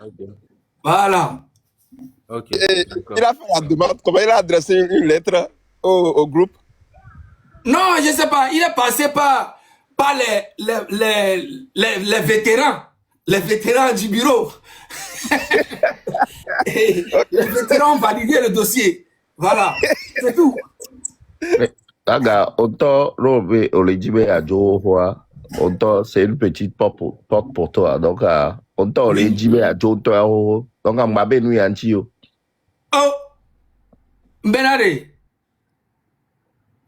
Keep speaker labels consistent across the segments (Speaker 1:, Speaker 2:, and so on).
Speaker 1: Ok.
Speaker 2: Voilà.
Speaker 1: Ok.
Speaker 3: Et
Speaker 1: D'accord.
Speaker 3: il a fait la demande. Comment il a adressé une lettre au groupe?
Speaker 2: Non, je ne sais pas. Il est passé par les vétérans. Les vétérans du bureau. Et les vétérans ont validé le dossier. Voilà. C'est tout.
Speaker 4: Mais, Aga, autant Robé Olejime Adjoa, autant c'est une petite porte pour toi. Donc, autant Olejime Adjo, toi, donc, en Mabé nous Yantio.
Speaker 2: Oh, Benare.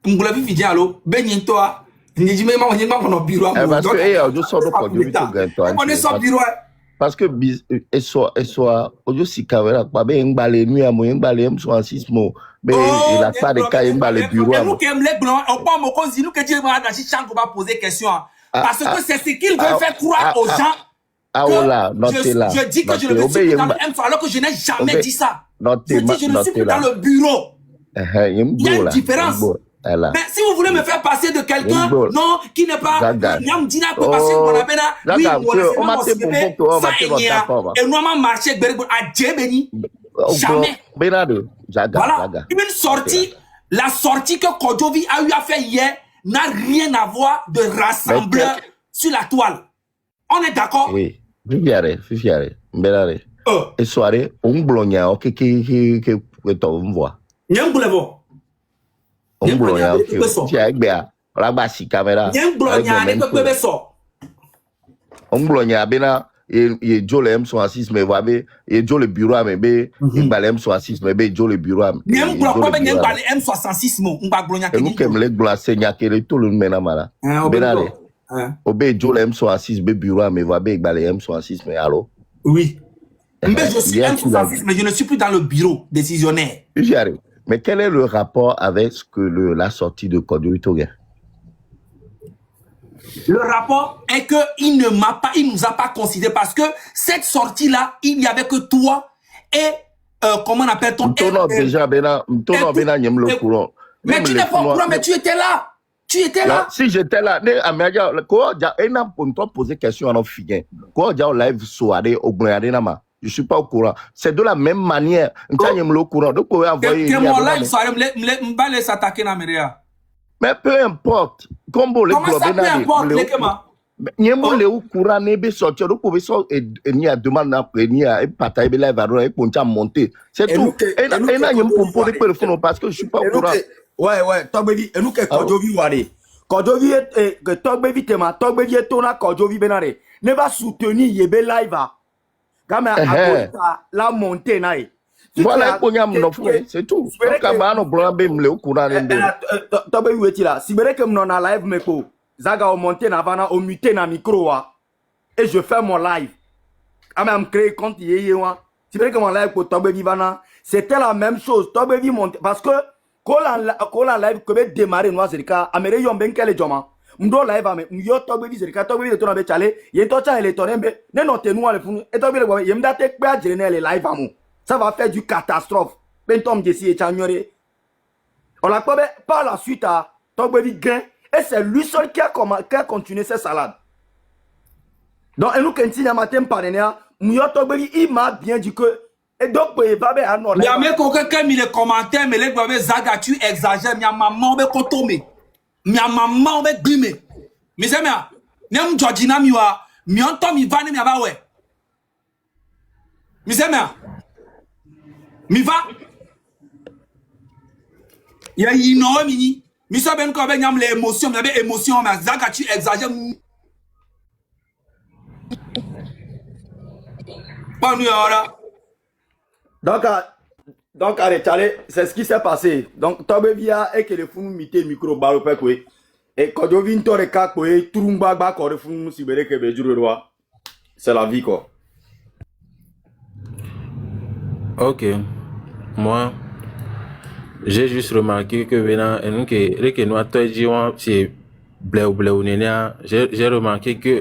Speaker 2: M'boulavi Fidjalo, Benyin toi. N'ijime ma wanyema kono bureau.
Speaker 4: Parce que, je sors de conduire tout gain,
Speaker 2: on est sur bureau.
Speaker 4: Parce que, et soit, ojo si caméra, pas bien, m'balé nuit à moi, m'balé, M66 mots. Mais il a pas de cas, m'balé bureau.
Speaker 2: Nous qui aimons les blancs, on parle mon cause, nous que Dieu m'a dit, on va poser question. Parce que c'est ce qu'il veut faire croire aux gens. Je dis que je ne suis plus dans le M, alors que je n'ai jamais dit ça. Je dis je ne suis plus dans le bureau. Il y a une différence. Mais si vous voulez me faire passer de quelqu'un, non, qui n'est pas, Nyamdina, pour passer mon appel, oui, on m'a dit, ça et nous avons marché à Djebeni. Jamais. Voilà. Une sortie, la sortie que Kodjovi a eu à faire hier n'a rien à voir de rassembleur sur la toile. On est d'accord?
Speaker 4: Oui. Fifiare, Mbelare. Et soirée, on blogna, ok, qui on voit.
Speaker 2: Nyam Boulevo.
Speaker 4: On blogna, ok, qui a bien, la basse caméra.
Speaker 2: Nyam blogna, ne peut pas ça.
Speaker 4: On blogna, bena, et Joe le M66, mais voyez, et Joe le bureau, mais bé, il va le M66, mais bé, Joe le bureau.
Speaker 2: Nyam blogna, nyam va le M66, mon, on va blogna.
Speaker 4: Et nous, comme les blogna, c'est nyakere, tout le monde mala. Benare. Obé Joe le M66, bé bureau, mais voyez, il va le M66, mais allô?
Speaker 2: Oui. Mais je suis M66, mais je ne suis plus dans le bureau décisionnaire.
Speaker 4: J'y arrive. Mais quel est le rapport avec ce que la sortie de Kodjovi Toga?
Speaker 2: Le rapport est qu'il ne nous a pas considéré parce que cette sortie-là, il n'y avait que toi et comment on appelle ton
Speaker 4: déjà, le courant.
Speaker 2: Mais tu n'es pas au courant, mais tu étais là. Tu étais là.
Speaker 4: Si j'étais là, poser question à nos filles. Quoi, live soirée au Blanc. Je ne suis pas au courant. C'est de la même manière. Le courant. Donc, vous envoyer. Mais peu importe.
Speaker 2: Comment ça, peu importe,
Speaker 4: Nyembo le courant nebe sortir donc pouvez so et ni a demande na ni a bataille live à pour monter. C'est tout. Et na nyembo pour le phone parce que je suis pas au courant.
Speaker 5: Ouais, Togbevi et nous que Kodjovi ware. Kodjovi que Togbevi tema, Togbevi tona Kodjovi benare. Ne va soutenir Yebe live. Quand même la montée naï.
Speaker 4: Voilà c'est tout.
Speaker 5: Togbevi weti là. Si bere que m'non a live me ko. Zaga au monté na vana au muté na micro et je fais mon live. Am créé compte yeyewa. Si bien que mon live pour Togbevi vana, c'était la même chose. Togbevi monte parce que quand la live que démarrer noir zerika amere yomben kele joma. Mdo live ame yo Togbevi zerika Togbevi de ton abe chale, ye to cha ele tonembe, ne note nous le funu et Togbevi le yemda tek pa jene le live amu. Ça va faire du catastrophe. Ben tom jesi et chanyore. On la par la suite à Togbevi gain. Et c'est lui seul qui a continué ses salades. Donc, nous, quand il y a matin partenaire, il m'a bien dit que. Et donc, il va bien à Nord.
Speaker 2: Il y a même quelqu'un qui a mis les commentaires, mais les bébés Zaga, tu exagères. Il y a maman, mais kotomé. Il y a maman, mais bimé. Mais c'est bien. Nem Georgina, miwa. Mi entend mi va, mi va, ouais. Mais c'est bien. Mi va. Il y a une mini. Monsieur Ben Kobe nyam les émotions, mais émotions, mais Zaga tu exagères. Pas nous là.
Speaker 5: Donc allez, c'est ce qui s'est passé. Donc Togbevi et que le fou mité micro balo pe kwe. Et Kodjovi ntore ka kwe turumba ba ko fou si bere ke be juro roi. C'est la vie quoi.
Speaker 1: Ok. Moi j'ai juste remarqué que venant et nous que nous attendons c'est j'ai remarqué que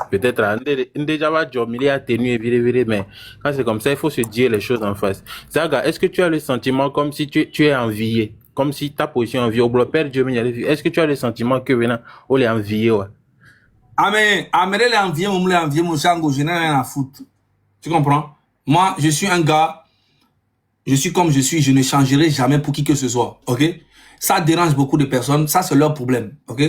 Speaker 1: peut-être déjà va job il a tenu mais quand c'est comme ça il faut se dire les choses en face. Zaga, est-ce que tu as le sentiment comme si tu es envié, comme si ta position enviée au bloc père Dieu, est-ce que tu as le sentiment que venant on les envié ouais?
Speaker 2: Amen, les envié mon chango, je n'ai rien à foutre. Tu comprends? Moi, je suis un gars, je suis comme je suis, je ne changerai jamais pour qui que ce soit, ok? Ça dérange beaucoup de personnes, ça c'est leur problème, ok?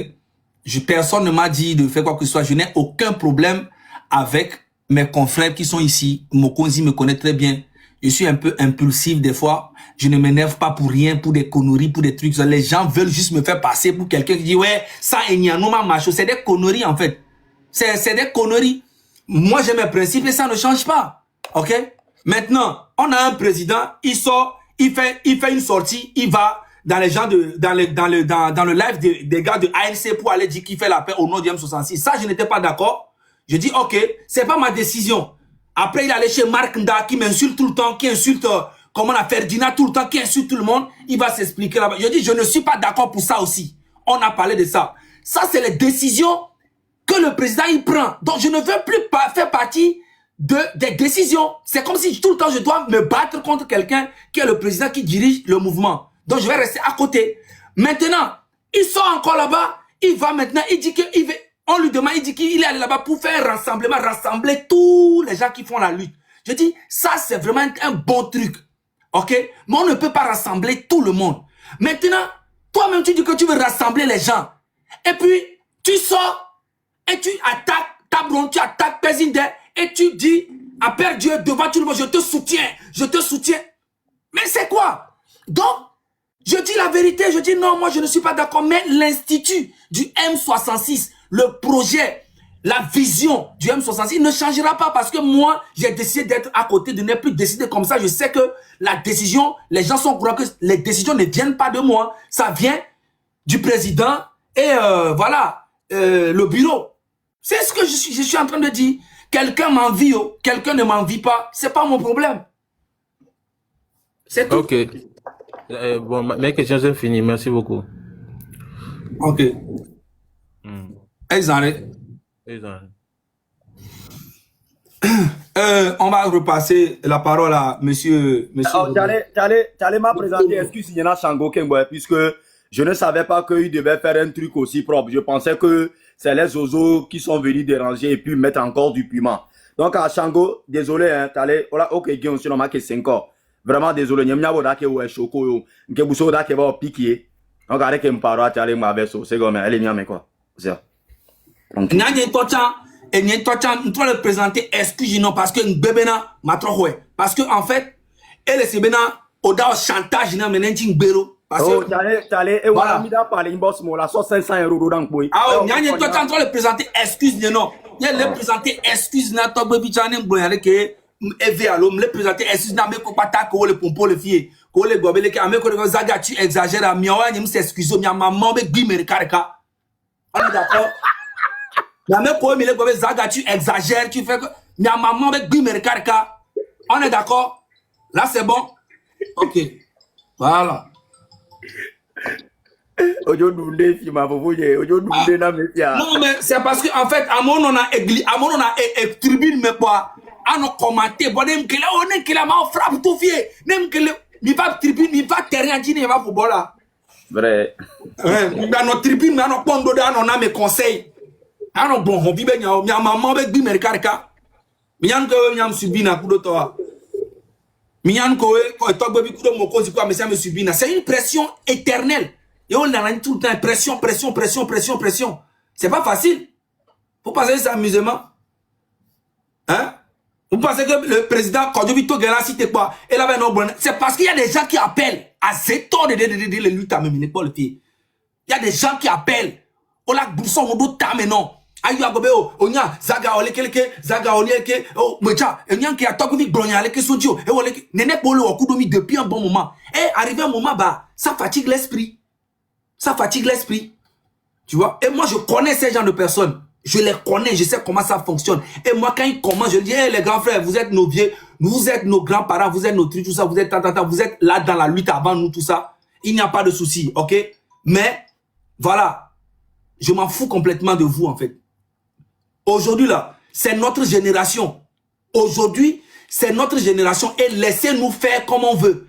Speaker 2: Personne ne m'a dit de faire quoi que ce soit, je n'ai aucun problème avec mes confrères qui sont ici. Mokonzi me connaît très bien. Je suis un peu impulsif des fois, je ne m'énerve pas pour rien, pour des conneries, pour des trucs. Les gens veulent juste me faire passer pour quelqu'un qui dit ouais, ça est nianoma macho, c'est des conneries en fait. C'est des conneries. Moi j'ai mes principes et ça ne change pas, ok? Maintenant, on a un président, il sort, il fait une sortie, il va dans les gens dans le live des gars de ANC pour aller dire qu'il fait la paix au nom du M66. Ça, je n'étais pas d'accord. Je dis, ok, c'est pas ma décision. Après, il allait chez Marc Nda qui m'insulte tout le temps, qui insulte, comment on a Ferdinand tout le temps, qui insulte tout le monde. Il va s'expliquer là-bas. Je dis, je ne suis pas d'accord pour ça aussi. On a parlé de ça. Ça, c'est les décisions que le président, il prend. Donc, je ne veux plus faire partie des décisions. C'est comme si tout le temps, je dois me battre contre quelqu'un qui est le président qui dirige le mouvement. Donc, je vais rester à côté. Maintenant, il sort encore là-bas. Il va maintenant, il dit qu'il veut, on lui demande, il dit qu'il est allé là-bas pour faire un rassemblement, rassembler tous les gens qui font la lutte. Je dis, ça, c'est vraiment un bon truc. OK? Mais on ne peut pas rassembler tout le monde. Maintenant, toi-même, tu dis que tu veux rassembler les gens. Et puis, tu sors et tu attaques Tabron, tu attaques Pézinde et tu dis à Père Dieu devant tout le monde, je te soutiens, je te soutiens. Mais c'est quoi? Donc, je dis la vérité, je dis non, moi je ne suis pas d'accord, mais l'institut du M66, le projet, la vision du M66 ne changera pas parce que moi, j'ai décidé d'être à côté, de ne plus décider comme ça. Je sais que la décision, les gens sont courants que les décisions ne viennent pas de moi, ça vient du président et voilà, le bureau. C'est ce que je suis en train de dire. Quelqu'un m'envie, quelqu'un ne m'envie pas, c'est pas mon problème. C'est tout.
Speaker 1: Ok. Bon, mes questions sont finies. Merci beaucoup.
Speaker 2: Ok. On va repasser la parole à monsieur.
Speaker 5: Tu allais m'a présenté, excuse Yana Shango Kemboy, puisque je ne savais pas qu'il devait faire un truc aussi propre. Je pensais que c'est les Zozo qui sont venus déranger et puis mettre encore du piment. Donc à Shango, désolé, hein, ok, Guillaume, sinon ma que 5 ans. Vraiment désolé, nyamnya boda ke wo shoko yo, nke buso da ke ba piquer. Donc arrête que me parle à aller ma verso, c'est comme elle est nyame quoi. C'est ça.
Speaker 2: Nyanye tocha et nyanye tocha, nous doit le présenter excuse non parce que bebena ma trop ouais. Parce que en fait, elle c'est bena oda chantage na menenji ngbero. Parce que
Speaker 5: t'allais et voilà mi da parler boss mo la so 500 € dans boy.
Speaker 2: Ah nyanye tocha doit le présenter excuse non. Il le présenter excuse na to bebi chane ngboyare ke Eve allo me le présenter excuse na me ko pata ko le pompo le fie ko le gobele ke ame ko zaga tu exagères à mi wa nyim s'excuse mi maman be gbi me kareka. On est d'accord? La me ko mi le gobele zaga tu exagères, tu fais que mi maman be gbi me kareka. On est d'accord? Là c'est bon. OK. Voilà.
Speaker 5: Ojo dunde fi ma fofoye, ojo dunde na me tia.
Speaker 2: Non mais c'est parce que en fait à mon on a église, à mon on a tribune mais quoi? À nos commenter, bon même que là on est que la main frappe tout fier, même que il va tribune, il va terrain dîner, il va football là.
Speaker 5: Vrai.
Speaker 2: Dans notre tribune, dans nos pondo là, on a mes conseils. Ah non bon, on vit bien, mi maman avec bi merkarka. Mi yan ko mi am subina kudo to. Mi yan ko to bebi kudo moko si quoi mais ça me subina. C'est une pression éternelle. Et on a tout le temps pression. C'est pas facile. Faut passer cet amusement. Hein? Vous pensez que le président Kodjovito Gela cité quoi? C'est parce qu'il y a des gens qui appellent à cette heure de les luttes à même pas le pied. Il y a des gens qui appellent. On a bousson mon dos ta non. Ayu agobeo onya zaga ole keleke zaga ole ke oh mecha enyan ki atoko vi bronya le ke sodio e ole nene polo okudomi depuis un bon moment. Et arrivé un moment bah ça fatigue l'esprit. Ça fatigue l'esprit. Tu vois? Et moi je connais ces gens de personnes. Je les connais, je sais comment ça fonctionne. Et moi, quand ils commencent, je dis, hey, les grands frères, vous êtes nos vieux, vous êtes nos grands-parents, vous êtes nos trucs, tout ça, vous êtes vous êtes là dans la lutte avant nous, tout ça. Il n'y a pas de souci, ok? Mais, voilà, je m'en fous complètement de vous, en fait. Aujourd'hui, là, c'est notre génération. Aujourd'hui, c'est notre génération et laissez-nous faire comme on veut.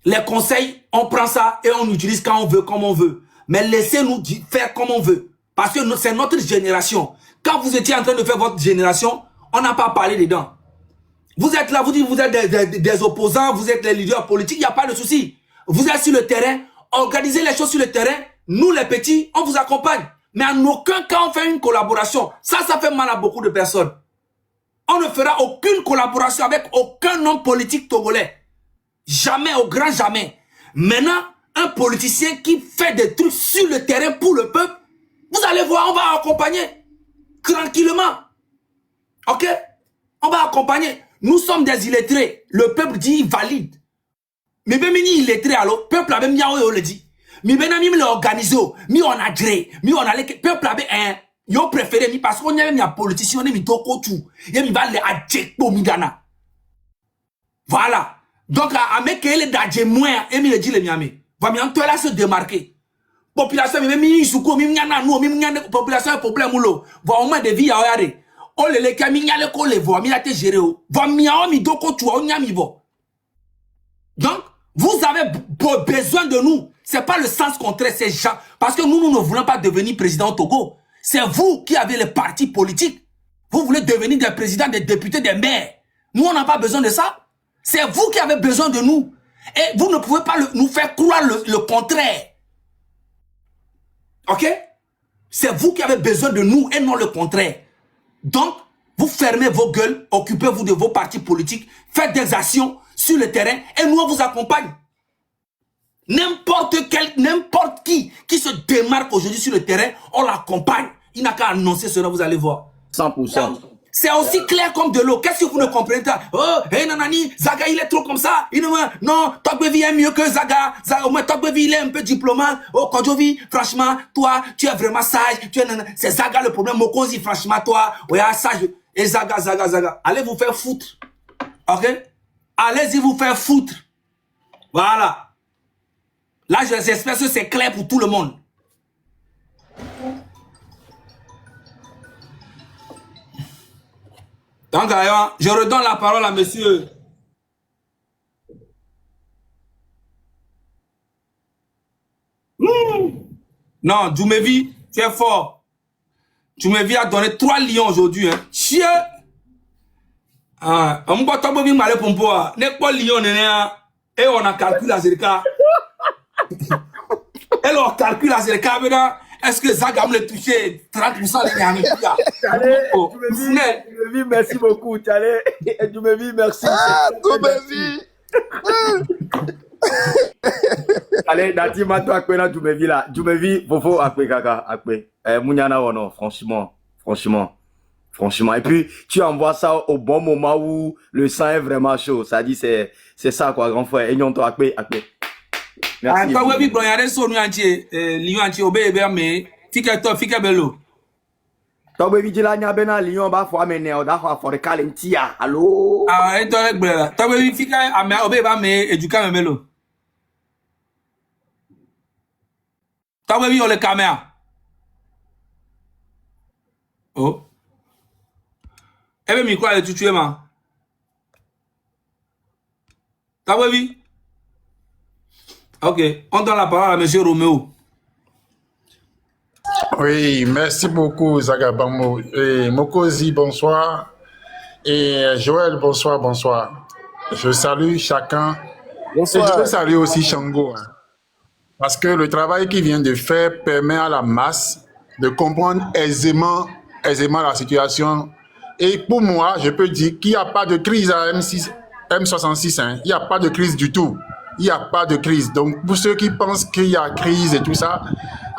Speaker 2: Les conseils, on prend ça et on utilise quand on veut, comme on veut. Mais laissez-nous faire comme on veut. Parce que c'est notre génération. Quand vous étiez en train de faire votre génération, on n'a pas parlé dedans. Vous êtes là, vous dites vous êtes des opposants, vous êtes les leaders politiques, il n'y a pas de souci. Vous êtes sur le terrain, organisez les choses sur le terrain. Nous, les petits, on vous accompagne. Mais en aucun cas, on fait une collaboration. Ça fait mal à beaucoup de personnes. On ne fera aucune collaboration avec aucun homme politique togolais. Jamais, au grand jamais. Maintenant, un politicien qui fait des trucs sur le terrain pour le peuple, vous allez voir, on va accompagner. Tranquillement. Ok? On va accompagner. Nous sommes des illettrés. Le peuple dit valide. Mais même si illettré, alors, le peuple a même le dit. Mais maintenant, même l'organisé, mais on a gré, mais on a les peuple a un, yo préféré, parce qu'on y a même un politicien, on est mis toko tout. Il va les adjecter migana. Voilà. Donc, à me qu'il est d'adjecter moins, et me le dit les miami. Va bien, toi là se démarquer. Population, même soukou, même yana nous, même yana population, problème ou l'eau. Va au moins de vie à regarder. Oh, les cas, mi nyale ko le voix, mi la te géré. Va mi a mi doko tu, on y a mi vo. Donc, vous avez besoin de nous. C'est pas le sens contraire, c'est gens. Parce que nous ne voulons pas devenir président au Togo. C'est vous qui avez les partis politiques. Vous voulez devenir des présidents, des députés, des maires. Nous, on n'a pas besoin de ça. C'est vous qui avez besoin de nous. Et vous ne pouvez pas nous faire croire le contraire. Ok? C'est vous qui avez besoin de nous et non le contraire. Donc, vous fermez vos gueules, occupez-vous de vos partis politiques, faites des actions sur le terrain et nous, on vous accompagne. N'importe qui se démarque aujourd'hui sur le terrain, on l'accompagne. Il n'a qu'à annoncer cela, vous allez voir.
Speaker 5: 100%.
Speaker 2: C'est aussi clair comme de l'eau. Qu'est-ce que vous ne comprenez pas? Oh, hey nanani, Zaga il est trop comme ça. Non, Togbevi est mieux que Zaga. Au moins Togbevi il est un peu diplomate. Oh, Kodjovi, franchement, toi, tu es vraiment sage. C'est Zaga le problème. Mokozi, franchement, toi, ouais, sage. Et Zaga. Allez vous faire foutre. Ok? Allez-y vous faire foutre. Voilà. Là, j'espère que c'est clair pour tout le monde. Donc, je redonne la parole à monsieur. Non, Djoumevi, tu es fort. Djoumevi a donné 3 lions aujourd'hui. Hein. Chier. On va t'envoyer mal pour moi. N'est pas lion, et on a calculé la zéka. Et on calcule la zéka, maintenant. Est-ce que Zaga me l'a touché 30% des Niamey?
Speaker 5: Djoumevi, merci beaucoup. Djoumevi, merci.
Speaker 3: Djoumevi.
Speaker 5: Allez, Nati, mato akwe na Djoumevi là. Djoumevi, fofo akwe kaka, akwe. Mounyana wono, franchement. Et puis, tu envoies ça au bon moment où le sang est vraiment chaud. Ça dit, c'est ça quoi, grand frère. Et non, toi, akwe. Merci.
Speaker 2: Quand vous avez son entier, lion entier, obéi, mais fika bello.
Speaker 5: Toi, baby, dis la nyabena lion ba faut amener au d'accord for calentia. Allô.
Speaker 2: Et toi avec bela. Toi, baby, fika ame obéi ba mais éduquer bello. Toi, baby, on le caméra. Oh. Eh bien, mi quoi le tuer ma. Toi, baby. Ok, on donne la parole à M. Roméo.
Speaker 6: Oui, merci beaucoup, Zaga Bambo. Et Mokozi, bonsoir. Et Joël, bonsoir. Je salue chacun. Bonsoir. Et je veux saluer aussi Shango. Hein, parce que le travail qu'il vient de faire permet à la masse de comprendre aisément la situation. Et pour moi, je peux dire qu'il n'y a pas de crise à M66. Hein. Il n'y a pas de crise du tout. Il n'y a pas de crise. Donc, pour ceux qui pensent qu'il y a crise et tout ça,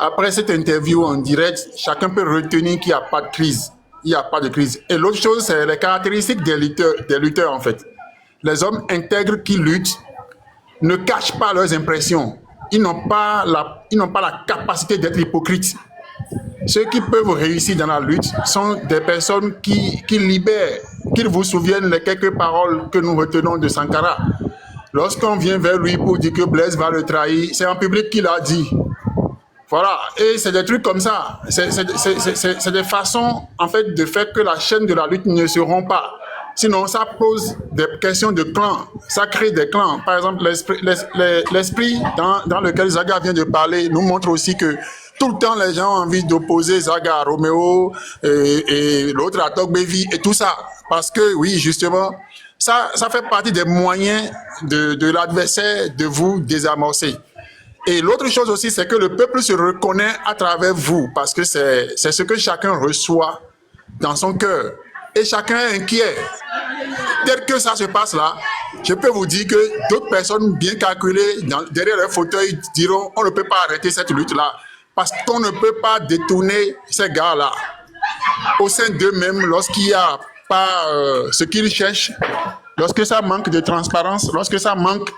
Speaker 6: après cette interview en direct, chacun peut retenir qu'il n'y a pas de crise. Il n'y a pas de crise. Et l'autre chose, c'est les caractéristiques des lutteurs, en fait. Les hommes intègres qui luttent ne cachent pas leurs impressions. Ils n'ont pas la capacité d'être hypocrites. Ceux qui peuvent réussir dans la lutte sont des personnes qui libèrent, qu'ils vous souviennent les quelques paroles que nous retenons de Sankara. Lorsqu'on vient vers lui pour dire que Blaise va le trahir, c'est en public qu'il a dit. Voilà, et c'est des trucs comme ça. C'est des façons, en fait, de faire que la chaîne de la lutte ne se rompt pas. Sinon, ça pose des questions de clans. Ça crée des clans. Par exemple, l'esprit dans lequel Zaga vient de parler nous montre aussi que tout le temps, les gens ont envie d'opposer Zaga à Roméo et l'autre à Togbevi et tout ça. Parce que, oui, justement, Ça fait partie des moyens de l'adversaire de vous désamorcer. Et l'autre chose aussi, c'est que le peuple se reconnaît à travers vous, parce que c'est ce que chacun reçoit dans son cœur. Et chacun est inquiet. Tel que ça se passe là, je peux vous dire que d'autres personnes bien calculées derrière leur fauteuil diront on ne peut pas arrêter cette lutte-là, parce qu'on ne peut pas détourner ces gars-là au sein d'eux-mêmes lorsqu'il n'y a pas ce qu'ils cherchent, lorsque ça manque de transparence, lorsque ça manque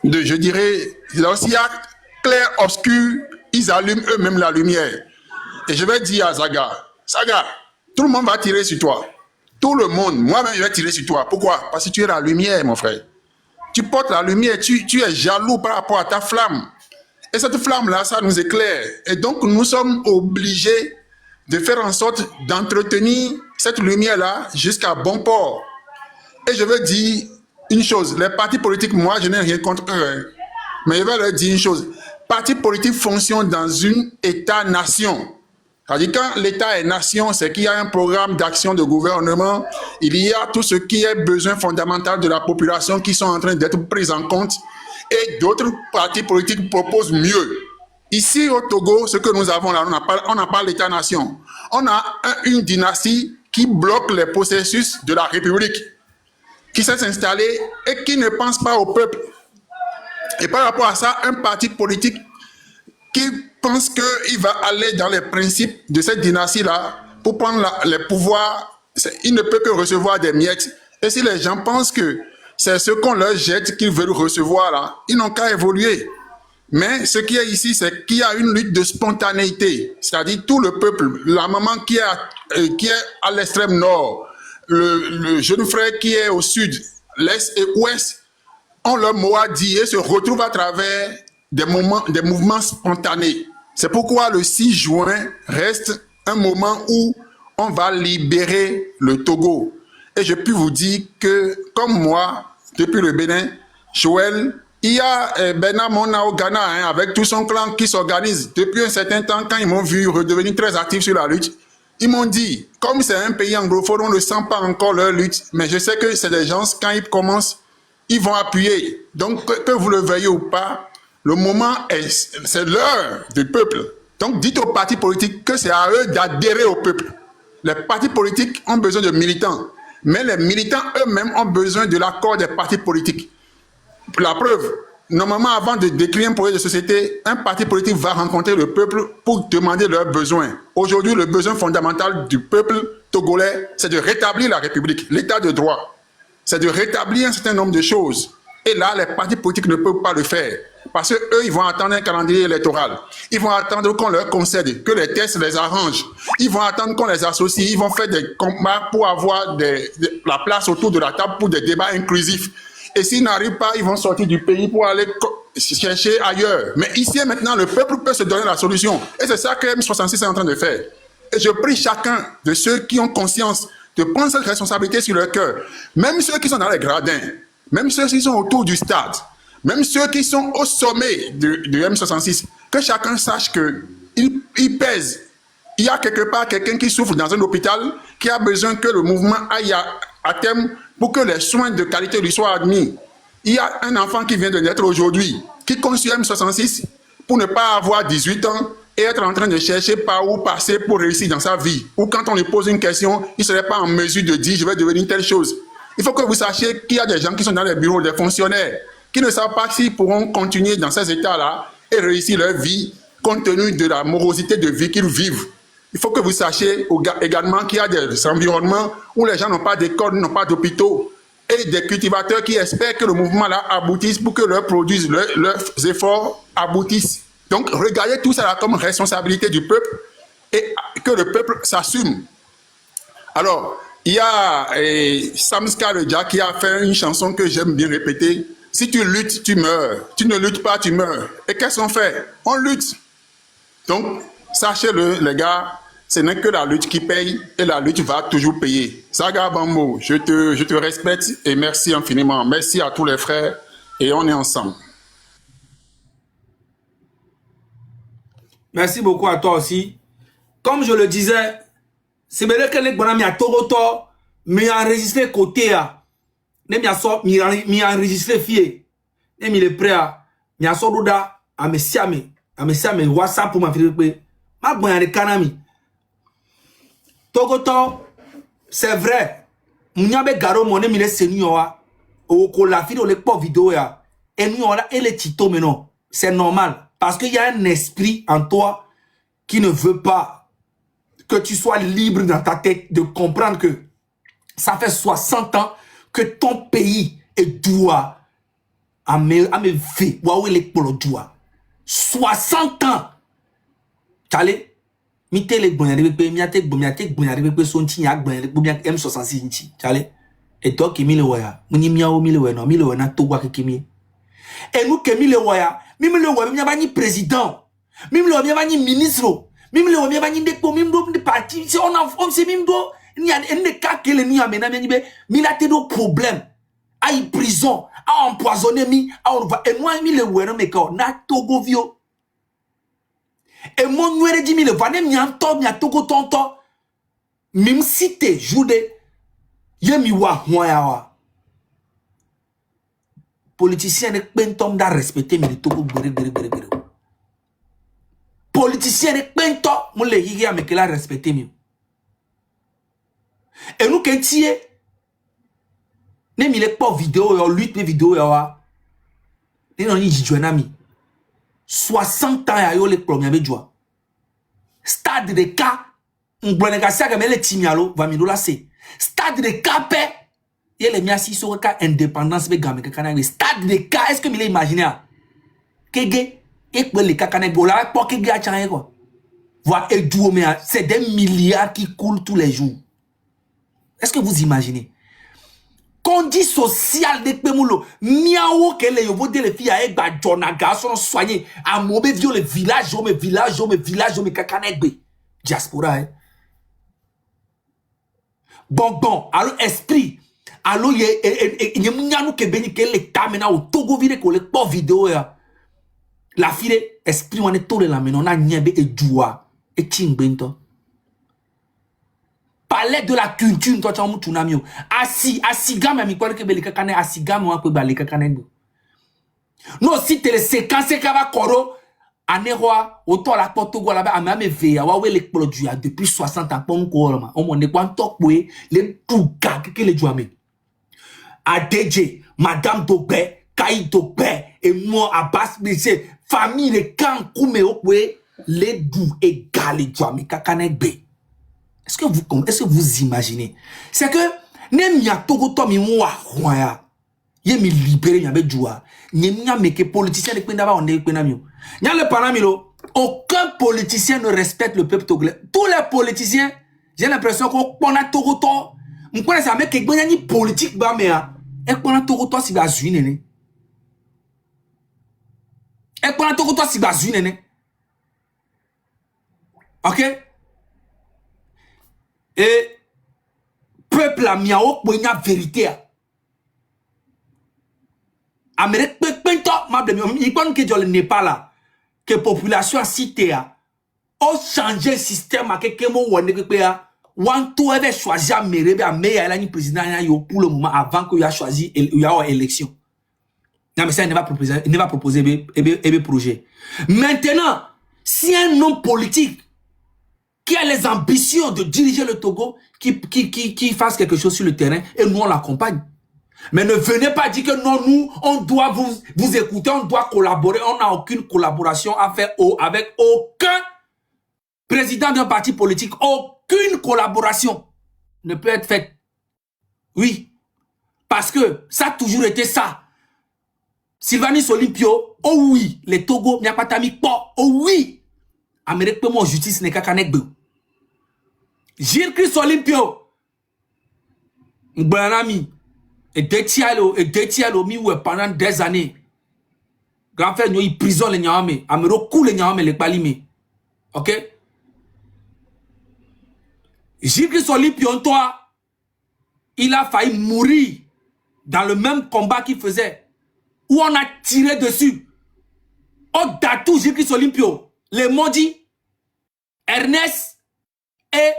Speaker 6: je dirais, lorsqu'il y a clair, obscur, ils allument eux-mêmes la lumière. Et je vais dire à Zaga, tout le monde va tirer sur toi. Tout le monde, moi-même, je vais tirer sur toi. Pourquoi? Parce que tu es la lumière, mon frère. Tu portes la lumière, tu es jaloux par rapport à ta flamme. Et cette flamme-là, ça nous éclaire. Et donc, nous sommes obligés de faire en sorte d'entretenir cette lumière-là jusqu'à bon port. Et je veux dire une chose, les partis politiques, moi, je n'ai rien contre eux. Mais je vais leur dire une chose. Partis politiques fonctionnent dans un État-nation. C'est-à-dire quand l'État est nation, c'est qu'il y a un programme d'action de gouvernement, il y a tout ce qui est besoin fondamental de la population qui sont en train d'être pris en compte et d'autres partis politiques proposent mieux. Ici au Togo, ce que nous avons là, on n'a pas l'État-nation. On a une dynastie qui bloque les processus de la République, qui s'est installée et qui ne pense pas au peuple. Et par rapport à ça, un parti politique qui pense qu'il va aller dans les principes de cette dynastie-là pour prendre les pouvoirs, il ne peut que recevoir des miettes. Et si les gens pensent que c'est ce qu'on leur jette qu'ils veulent recevoir là, ils n'ont qu'à évoluer. Mais ce qui est ici, c'est qu'il y a une lutte de spontanéité. C'est-à-dire tout le peuple, la maman qui est à l'extrême nord, le jeune frère qui est au sud, l'est et ouest, ont leur mot à dire et se retrouvent à travers des mouvements spontanés. C'est pourquoi le 6 juin reste un moment où on va libérer le Togo. Et je puis vous dire que, comme moi, depuis le Bénin, Joël, il y a Bernard Mona au Ghana, hein, avec tout son clan qui s'organise. Depuis un certain temps, quand ils m'ont vu redevenir très actif sur la lutte, ils m'ont dit, comme c'est un pays anglophone, on ne sent pas encore leur lutte, mais je sais que c'est des gens, quand ils commencent, ils vont appuyer. Donc, que vous le veuillez ou pas, le moment, c'est l'heure du peuple. Donc, dites aux partis politiques que c'est à eux d'adhérer au peuple. Les partis politiques ont besoin de militants, mais les militants eux-mêmes ont besoin de l'accord des partis politiques. La preuve, normalement, avant de décrire un projet de société, un parti politique va rencontrer le peuple pour demander leurs besoins. Aujourd'hui, le besoin fondamental du peuple togolais, c'est de rétablir la République, l'état de droit. C'est de rétablir un certain nombre de choses. Et là, les partis politiques ne peuvent pas le faire. Parce qu'eux, ils vont attendre un calendrier électoral. Ils vont attendre qu'on leur concède, que les tests les arrangent. Ils vont attendre qu'on les associe. Ils vont faire des combats pour avoir la place autour de la table pour des débats inclusifs. Et s'ils n'arrivent pas, ils vont sortir du pays pour aller chercher ailleurs. Mais ici et maintenant, le peuple peut se donner la solution. Et c'est ça que M66 est en train de faire. Et je prie chacun de ceux qui ont conscience de prendre cette responsabilité sur leur cœur. Même ceux qui sont dans les gradins, même ceux qui sont autour du stade, même ceux qui sont au sommet de M66, que chacun sache qu'il pèse. Il y a quelque part quelqu'un qui souffre dans un hôpital, qui a besoin que le mouvement aille à terme pour que les soins de qualité lui soient admis. Il y a un enfant qui vient de naître aujourd'hui, qui compte sur M66 pour ne pas avoir 18 ans et être en train de chercher par où passer pour réussir dans sa vie. Ou quand on lui pose une question, il ne serait pas en mesure de dire « je vais devenir telle chose ». Il faut que vous sachiez qu'il y a des gens qui sont dans les bureaux, des fonctionnaires, qui ne savent pas s'ils pourront continuer dans ces états-là et réussir leur vie compte tenu de la morosité de vie qu'ils vivent. Il faut que vous sachiez également qu'il y a des environnements où les gens n'ont pas d'école, n'ont pas d'hôpitaux et des cultivateurs qui espèrent que le mouvement-là aboutisse pour que leurs produits, leurs efforts aboutissent. Donc, regardez tout ça là comme responsabilité du peuple et que le peuple s'assume. Alors, il y a Sam Scarja qui a fait une chanson que j'aime bien répéter. Si tu luttes, tu meurs. Tu ne luttes pas, tu meurs. Et qu'est-ce qu'on fait? On lutte. Donc, sachez-le, les gars, ce n'est que la lutte qui paye et la lutte va toujours payer. Zaga Bambo, je te respecte et merci infiniment. Merci à tous les frères et on est ensemble.
Speaker 2: Merci beaucoup à toi aussi. Comme je le disais, c'est bien que les bonhommes à Toronto, mi enregistré côté à ne mi enregistré fie ne mi le prêt à mi aso doda a me WhatsApp pour ma fille ma bon de kanami Togoto c'est vrai Mnyabe garo mon mi le senior o ko la fille le pas vidéo ya et nous on a et les tito mais non c'est normal parce qu'il y a un esprit en toi qui ne veut pas que tu sois libre dans ta tête de comprendre que ça fait 60 ans que ton pays est doua à me fait waouh les polo doua 60 ans Chale mi tele gbonya de pe mi ate gbonya de pe so nti ya gbonya de gbonya M66 nti chale et toi qui mi le waya muni miawo mi le waya no mi le waya na to gwa kekemi et nous que mi le waya mi le waya mi ba ni président mi le waya mi ba ni ministre mi le waya mi ba ni de mi ndo de parti si on se mi ndo ni a ne ka kele ni amena mi be mi la te do problème a y prison a empoisonné mi a on va et moi mi le waya no me ka na Togo vio et mon noué dit mi le va ne mi anto mi a Togo tonto mi cité joude ye mi wa wa politicien ne pentom da respecter mi Togo gbere politicien ne pento mo le higi me que la respecter mi et nous kentie ne mi le pas vidéo yo lutte vidéo yo wa ni non ni jijwana mi 60 ans ya yo le premier bejoa stade de cas ngbone ka saga me le timialo va mi do la se stade de cas pe ye le miasi so ka indépendance be game ka kana stade de cas est-ce que me l'imaginer kege et pour les kakane gola pour kege a changé quoi voir et duo mais c'est des milliards qui coulent tous les jours est-ce que vous imaginez Condi social de Pemulo, miawo que les yobo de les filles à Egba Jonaga sont soignés à Mobe vio le village, me kakanegbe. Diaspora, hein. Bon, alors esprit, alors y a que béni que l'état maintenant au Togo vire que le pas vidéo ya. La fille esprit on est tolé la maintenant na nyebe et joua et tingbento. Parler de la culture toi tu as mutu namio asigam mi kwale ke belika kane asigam wa ko balika kane no si tele séquence kaba koro anerwa auto la Togo là ba me veya wa we le produit depuis 60 ans pon ko ma on mon ne kwa tokwe le tuka ke le jouame ADJ madame Dogbe Kai Dogbe et moi Abbas Bise famille de kan kume okwe le dou égal jouame kakane gbe. Est-ce que vous imaginez? C'est que ne mi a Togo to mi wa ya. Ye mi libéré mi abe joua. Ni mi a meke politicien de kwenda ba on de kwenda mi. Nya le panamilo, aucun politicien ne respecte le peuple togolais. Tous les politiciens, j'ai l'impression qu'on pona Togo to. On connaît ça mec ke gbanya ni politique ba me a. E pona Togo to si ba zui nene. E pona Togo to si ba zui nene. OK? Et peuple a miao poigna vérité. Amérique pento mable il pense que dans le Népal que population cité a changé le système à quelqu'un mo wonne que a want to avait choisi Amérique a meilleur la ni président pour le moment avant que il a choisi il y a élection. Non mais ça il ne va proposer un projet. Maintenant, si un homme politique qui a les ambitions de diriger le Togo, qui fasse quelque chose sur le terrain, et nous on l'accompagne. Mais ne venez pas dire que non, nous, on doit vous écouter, on doit collaborer, on n'a aucune collaboration à faire avec aucun président d'un parti politique. Aucune collaboration ne peut être faite. Oui, parce que ça a toujours été ça. Sylvanus Olympio, oh oui, les Togo, Miapatami, oh oui, Amérique peut mon justice n'est qu'à Kanekbe. Gilles Christ Olympio, Mbranami, et Detialo, mi ouais pendant des années. Grand frère, nous, il prison les Nyame, Amero coule les Nyame, les Balime. Ok? Gilles Christ Olympio, toi, il a failli mourir dans le même combat qu'il faisait, où on a tiré dessus. Au Datou, Gilles Christ Olympio, les maudits, Ernest et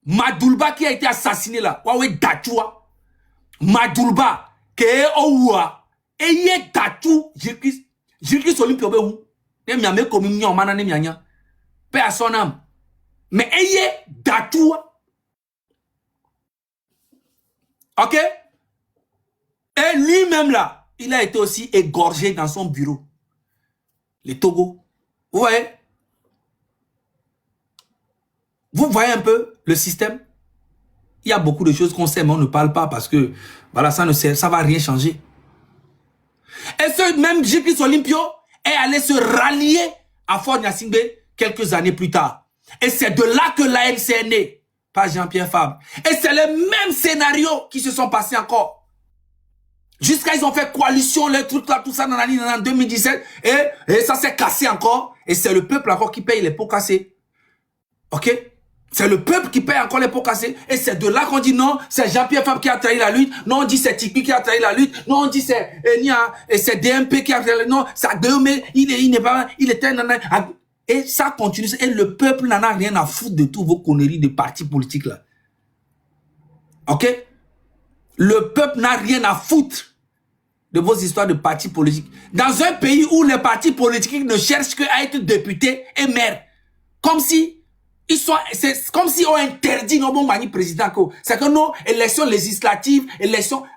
Speaker 2: Madulba qui a été assassiné là. Waouh, Dachua. Madulba. Ke Oua. Eye Dachou. Jirkis Olympio Beou. Ne miame comme mignon, manane mianya. Paix à son âme. Mais Eye Dachua. Ok? Et lui-même là, il a été aussi égorgé dans son bureau. Les Togo. Vous voyez? Vous voyez un peu le système? Il y a beaucoup de choses qu'on sait, mais on ne parle pas parce que voilà, ça ne va rien changer. Et ce même J.P. Olympio est allé se rallier à Fort Gnassingbé quelques années plus tard. Et c'est de là que l'ANC est né, pas Jean-Pierre Fabre. Et c'est le même scénario qui se sont passés encore. Jusqu'à ils ont fait coalition, les trucs là, tout ça, en 2017. Et ça s'est cassé encore. Et c'est le peuple encore qui paye les pots cassés. Ok? C'est le peuple qui paye encore les pots cassés. Et c'est de là qu'on dit non, c'est Jean-Pierre Fabre qui a trahi la lutte. Non, on dit c'est Tikpi qui a trahi la lutte. Non, on dit c'est c'est DMP qui a trahi la lutte. Non, c'est Agbeome, il n'est pas, il était et ça continue. Et le peuple n'en a rien à foutre de tous vos conneries de partis politiques là. Ok? Le peuple n'a rien à foutre de vos histoires de partis politiques. Dans un pays où les partis politiques ne cherchent qu'à être députés et maires. Comme si c'est comme si on interdit nos bons mani président. C'est que nos élections législatives,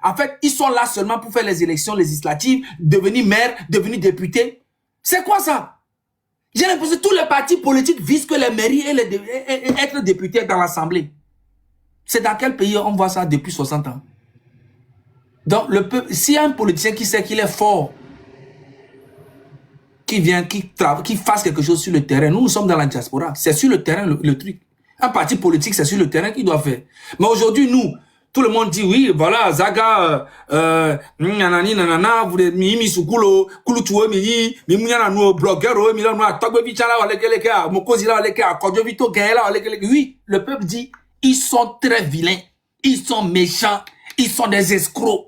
Speaker 2: en fait, ils sont là seulement pour faire les élections législatives, devenir maire, devenir député. C'est quoi ça? J'ai l'impression que tous les partis politiques visent que les mairies et être députés dans l'Assemblée. C'est dans quel pays on voit ça depuis 60 ans? Donc, le peuple, s'il y a un politicien qui sait qu'il est fort, qui vient, qui fasse quelque chose sur le terrain, nous sommes dans la diaspora. C'est sur le terrain le truc. Un parti politique, c'est sur le terrain qu'il doit faire. Mais aujourd'hui, nous, tout le monde dit oui, voilà, Zaga, nanani, nanana, vous êtes mi sukulo, kulutuwe mi mounyana nous blogueur, mi la nous atogbe bichala olekeleke, mokozi la oleke, akodjo vito gaela olekeleke. Oui, le peuple dit, ils sont très vilains, ils sont méchants, ils sont des escrocs.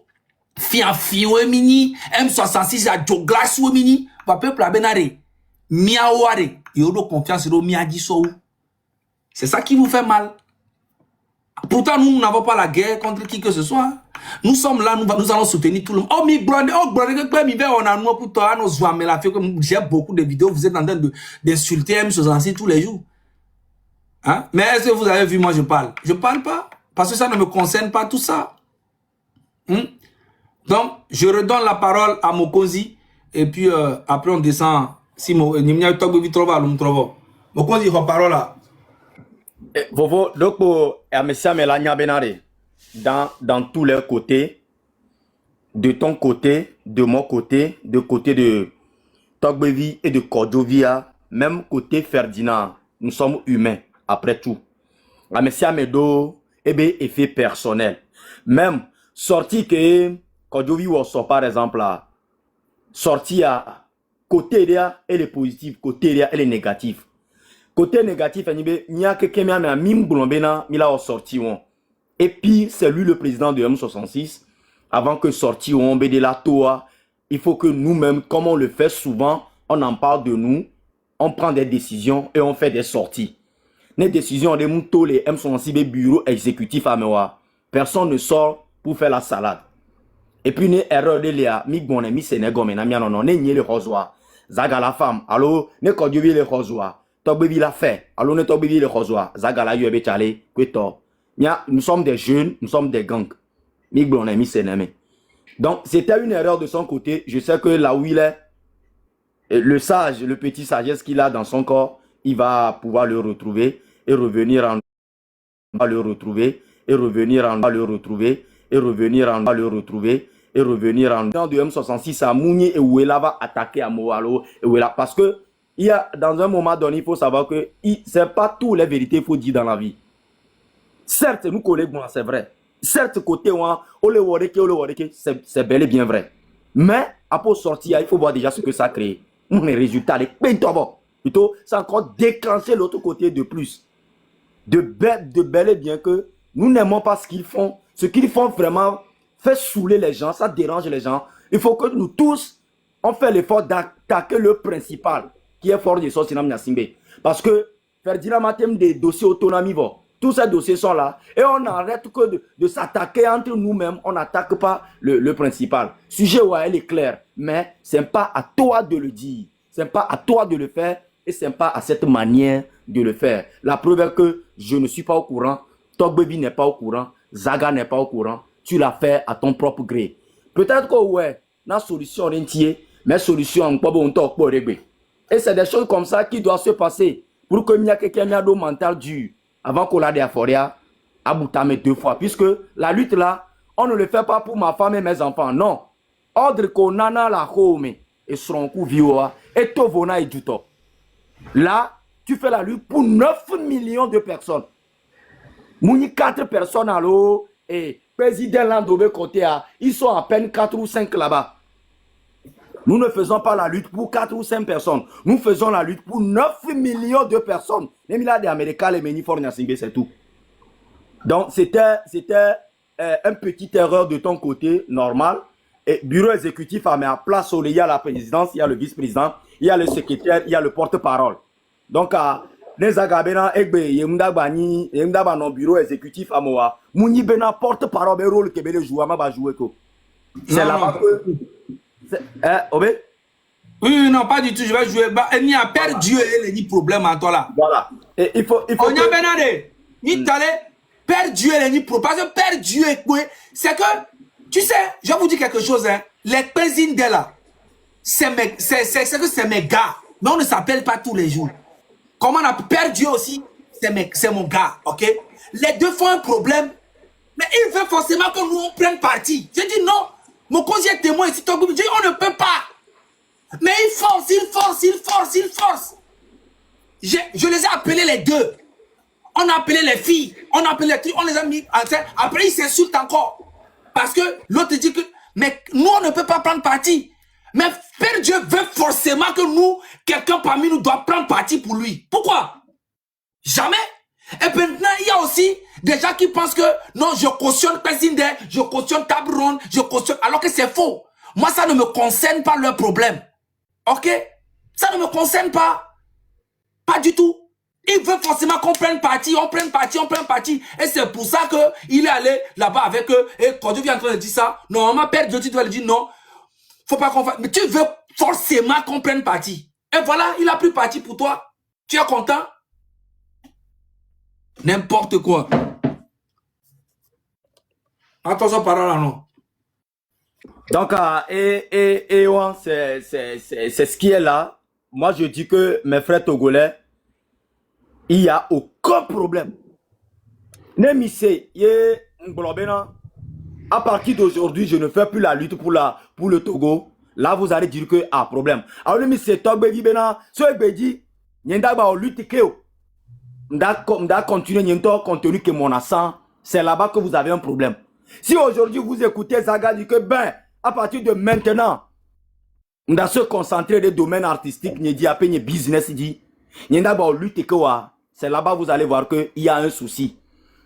Speaker 2: Fianfi mini, M66 à Joglas mini, va peuple à Benare, miaouare, yodo confiance au miadiso. C'est ça qui vous fait mal. Pourtant, nous n'avons pas la guerre contre qui que ce soit. Nous sommes là, nous allons soutenir tout le monde. Oh, mi blonde, on a nous pour toi, nous mais la fait comme j'ai beaucoup de vidéos, vous êtes en train d'insulter M66 tous les jours. Hein? Mais est-ce que vous avez vu, moi je parle? Je parle pas, parce que ça ne me concerne pas tout ça. Donc, je redonne la parole à Mokozi, et puis après on descend. Si Mokozi, la parole là.
Speaker 5: Vovo, donc pour Amessia Melania Benare, dans tous les côtés, de ton côté, de mon côté, de Togbevi et de Kodjovia, même côté Ferdinand, nous sommes humains, après tout. Amessia Medo, effet personnel. Même sorti que Kodjovi sort par exemple là, sorti à côté là, elle est positive, côté là, elle est négative. Côté négatif, il y a quelqu'un qui a mis un sorti. Et puis, c'est lui le président de M66. Avant que sorti, on de la toa, il faut que nous-mêmes, comme on le fait souvent, on en parle de nous, on prend des décisions et on fait des sorties. Les décisions de tous les M66 bureau exécutif à Mewa. Personne ne sort pour faire la salade. Et puis, une erreur de l'IA, mi bon mi sénégal, mais non, ni le rosoir. Zaga la femme, allo, ne kodjovi le rosoir. Togbevi l'a fait. Alors, ne Togbevi le rosoir. Zaga la yue chale, kweto. Nous sommes des jeunes, nous sommes des gangs. Mi bon mi sénégal. Donc, c'était une erreur de son côté. Je sais que là où il est, le sage, le petit sagesse qu'il a dans son corps, il va pouvoir le retrouver et revenir en le retrouver et revenir en le retrouver et revenir en le retrouver et revenir en temps de M66 à Mouni et Ouela va attaquer à Moalo et Ouela parce que il y a dans un moment donné il faut savoir que c'est pas toutes les vérités qu'il faut dire dans la vie. Certes nous collègues bon c'est vrai. Certes côté c'est bel et bien vrai. Mais après sortir il faut voir déjà ce que ça crée. Les résultats les plutôt ça encore déclencher l'autre côté de plus. De bel et bien que nous n'aimons pas ce qu'ils font. Ce qu'ils font vraiment fait saouler les gens, ça dérange les gens. Il faut que nous tous, on fait l'effort d'attaquer le principal, qui est fort de Sosinam Nassimbe. Parce que Ferdinand Matem des dossiers autonomie, Tous ces dossiers sont là. Et on arrête que de s'attaquer entre nous-mêmes. On n'attaque pas le principal. Sujet, ouais, elle est claire. Mais ce n'est pas à toi de le dire. Ce n'est pas à toi de le faire. Et ce n'est pas à cette manière de le faire. La preuve est que je ne suis pas au courant. Togbebi n'est pas au courant. Zaga n'est pas au courant. Tu l'as fait à ton propre gré. Peut-être que, ouais, la solution entière, mais solution, pas bon, et c'est des choses comme ça qui doivent se passer pour que y a quelqu'un qui a un mental dur avant qu'on l'a déforia à Boutame 2 fois. Puisque la lutte là, on ne le fait pas pour ma femme et mes enfants. Non. Ordre qu'on a la home et son coup vioa et tovona et duto. Là, tu fais la lutte pour 9 millions de personnes. Mouni 4 personnes à l'eau et président Landobé côté à, ils sont à peine 4 ou 5 là-bas. Nous ne faisons pas la lutte pour 4 ou 5 personnes. Nous faisons la lutte pour 9 millions de personnes. Même là, des Américains, les Méniforniens, c'est tout. Donc, c'était une petite erreur de ton côté, normal. Et bureau exécutif a mis à place, il y a la présidence, il y a le vice-président, il y a le secrétaire, il y a le porte-parole. Donc, les Agabena, il y a un bureau exécutif à moi. Mouni Bena porte-parole, mais rôle que le joueur va jouer. C'est là-bas que. Obé?
Speaker 2: Oui, non, pas du tout. Je vais jouer. Il n'y a perdu les problèmes à toi là.
Speaker 5: Voilà. Et il faut.
Speaker 2: On y a Benade. Ni t'allais perdu les problèmes. Parce que perdu, c'est que, tu sais, je vais vous dire quelque chose. Hein. Les présidents là, c'est que c'est mes gars. Mais on ne s'appelle pas tous les jours. Comment on a perdu aussi, c'est mon gars. Ok? Les deux font un problème. Mais il veut forcément que nous on prenne parti. J'ai dit non. Mon conseiller témoin ici, on ne peut pas. Mais il force. Je les ai appelés les deux. On a appelé les filles. On a appelé les trucs. On les a mis. Après, ils s'insultent encore. Parce que l'autre dit que, mais nous, on ne peut pas prendre parti. Mais Père Dieu veut forcément que nous, quelqu'un parmi nous doit prendre parti pour lui. Pourquoi? Jamais. Et maintenant, il y a aussi des gens qui pensent que non, je cautionne Président, je cautionne table ronde, je cautionne, alors que c'est faux. Moi, ça ne me concerne pas leur problème. Ok? Ça ne me concerne pas. Pas du tout. Il veut forcément qu'on prenne parti, on prenne parti. Et c'est pour ça qu'il est allé là-bas avec eux. Et quand Dieu vient en train de dire ça, normalement, Père Dieu, tu dois lui dire non. Faut pas qu'on fasse. Mais tu veux forcément qu'on prenne parti. Et voilà, il a pris parti pour toi. Tu es content? N'importe quoi. Attention, parole là, non.
Speaker 5: Donc, c'est ce qui est là. Moi, je dis que mes frères togolais, il n'y a aucun problème. À partir d'aujourd'hui, je ne fais plus la lutte pour le Togo. Là, vous allez dire que, problème. Alors, c'est Togbebi Bena, ce Bedi, Nyenda ba lutte Keo. M'da continuer compte tenu que mon accent, c'est là-bas que vous avez un problème. Si aujourd'hui vous écoutez Zaga dit que à partir de maintenant, on doit se concentrer des domaines artistiques, business dit, c'est là-bas vous allez voir qu'il y a un souci.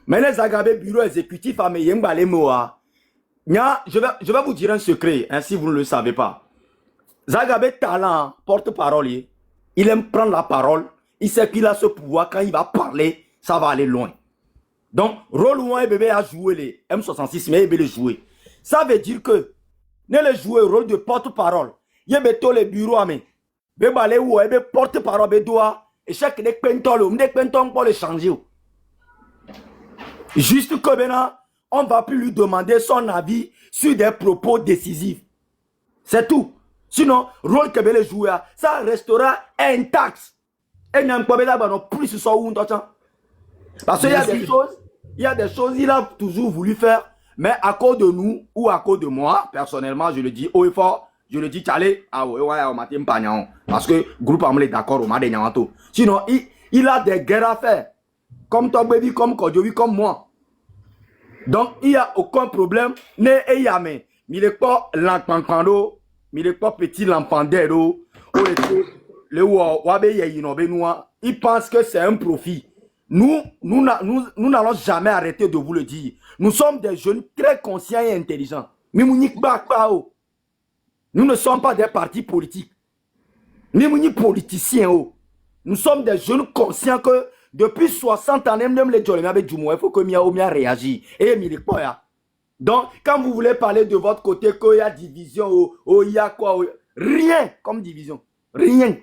Speaker 5: Mais les Zagabé bureau exécutif à je vais vous dire un secret, hein, si vous ne le savez pas. Zagabé talent, porte-parole, il aime prendre la parole. Il sait qu'il a ce pouvoir, quand il va parler, ça va aller loin. Donc, rôle où un bébé a joué les M66, mais il veut les jouer. Ça veut dire que, ne le jouer rôle de porte-parole. Il y a les bureaux à main. Bébé ou un porte-parole, bébé doit, et chaque des pentons pour le changer. Juste que maintenant, on ne va plus lui demander son avis sur des propos décisifs. C'est tout. Sinon, rôle que bébé jouer, ça restera intact. Et même pas plus sur son parce qu'il y a des choses, il a toujours voulu faire, mais à cause de nous ou à cause de moi, personnellement, je le dis haut et fort, je le dis Tchalé, parce que groupe Amle est d'accord au Made Nyanto. Sinon, il a des guerres à faire, comme Togbebi, comme Kodjovi, comme moi. Donc, il n'y a aucun problème, mais il n'est pas l'enfant, il n'est pas petit l'enfant d'Edo, il pense que c'est un profit. Nous n'allons jamais arrêter de vous le dire. Nous sommes des jeunes très conscients et intelligents. Mais nous ne sommes pas des partis politiques. Ni politiciens. Nous sommes des jeunes conscients que depuis 60 ans, même les gens, il faut que Mia réagisse. Et donc, quand vous voulez parler de votre côté, qu'il y a division, il y a quoi, rien comme division. Rien.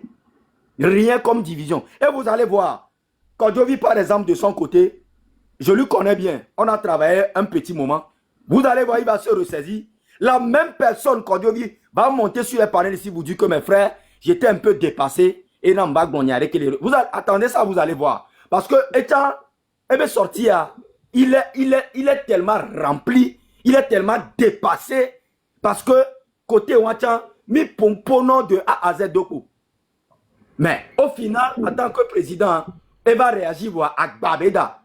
Speaker 5: Rien comme division. Et vous allez voir, quand je vis par exemple de son côté, je lui connais bien. On a travaillé un petit moment. Vous allez voir, il va se ressaisir. La même personne, quand je vis, va monter sur les panels ici, vous dit que mes frères, j'étais un peu dépassé. Et non, vous attendez ça, vous allez voir. Parce que, étant, sorti, il est tellement rempli, il est tellement dépassé. Parce que, côté Ouachan, mi pompono de A à Z d'Oko. Mais, au final, en tant que président, il va réagir à Gbabeda.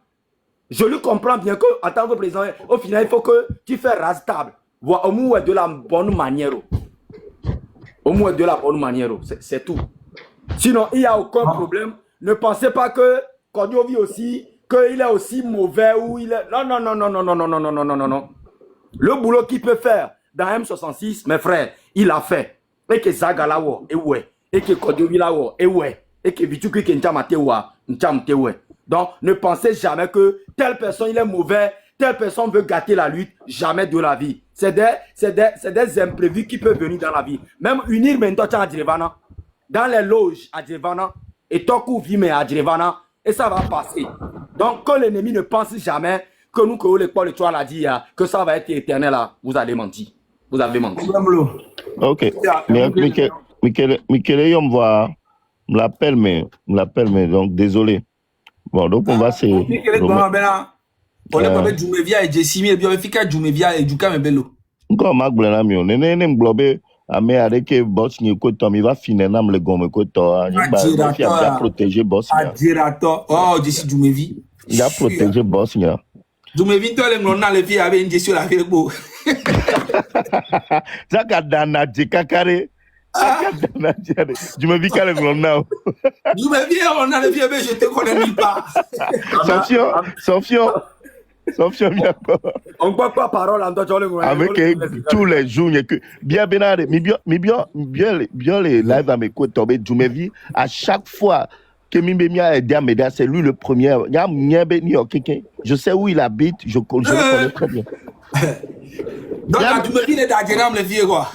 Speaker 5: Je lui comprends bien qu'en tant que président, au final, il faut que tu fasses rase-table. Au moins de la bonne manière. Au moins de la bonne manière. C'est tout. Sinon, il n'y a aucun problème. Ne pensez pas que Kodiovi aussi, qu'il est aussi mauvais ou il est... Non. Le boulot qu'il peut faire dans M66, mes frères, il a fait. Et que Zaga là, et ouais. Et que Kodiovi là, et ouais. Et que Vichuki Kenchamate, ouais. Donc, ne pensez jamais que telle personne, il est mauvais, telle personne veut gâter la lutte. Jamais de la vie. C'est des imprévus qui peuvent venir dans la vie. Même unir Mentocha à Djirevana, dans les loges à Djirevana, et Toku Vime à Djirevana, et ça va passer. Donc, que l'ennemi ne pense jamais que nous, que l'école, tu l'a dit, que ça va être éternel, là, vous allez mentir. Vous avez menti.
Speaker 4: Ok. Mais Michele, on me l'appelle, donc désolé. Bon, donc on va se...
Speaker 2: On est pas Djoumevia et Jessimi et Biofika Djoumevia et Djouka Mebelo.
Speaker 4: Encore Magblana mio, nene m'globe ame avec boss ni ko to mi va finir nam le gomme ko to il a protéger boss ni.
Speaker 2: Adirato. Oh, Jessi Djoumevi.
Speaker 4: Il a protégé boss ni.
Speaker 2: Djoumevi to le ngona le fi avec Jessi la fi bo.
Speaker 4: Zaka dana jikakare. Djoumevi ka le ngona.
Speaker 2: Djoumevi on a le fi je te connais nulle part.
Speaker 4: Sofion.
Speaker 5: On ne peut pas parole en d'autres.
Speaker 4: Avec tous les jours, bien les lives à mes côtés tombés, Djoumevi, à chaque fois que Mimemia aide à m'aider, c'est lui le premier. Je sais où il habite, je le connais très bien.
Speaker 2: Donc, Djoumevi est d'Adjenam le vieux quoi.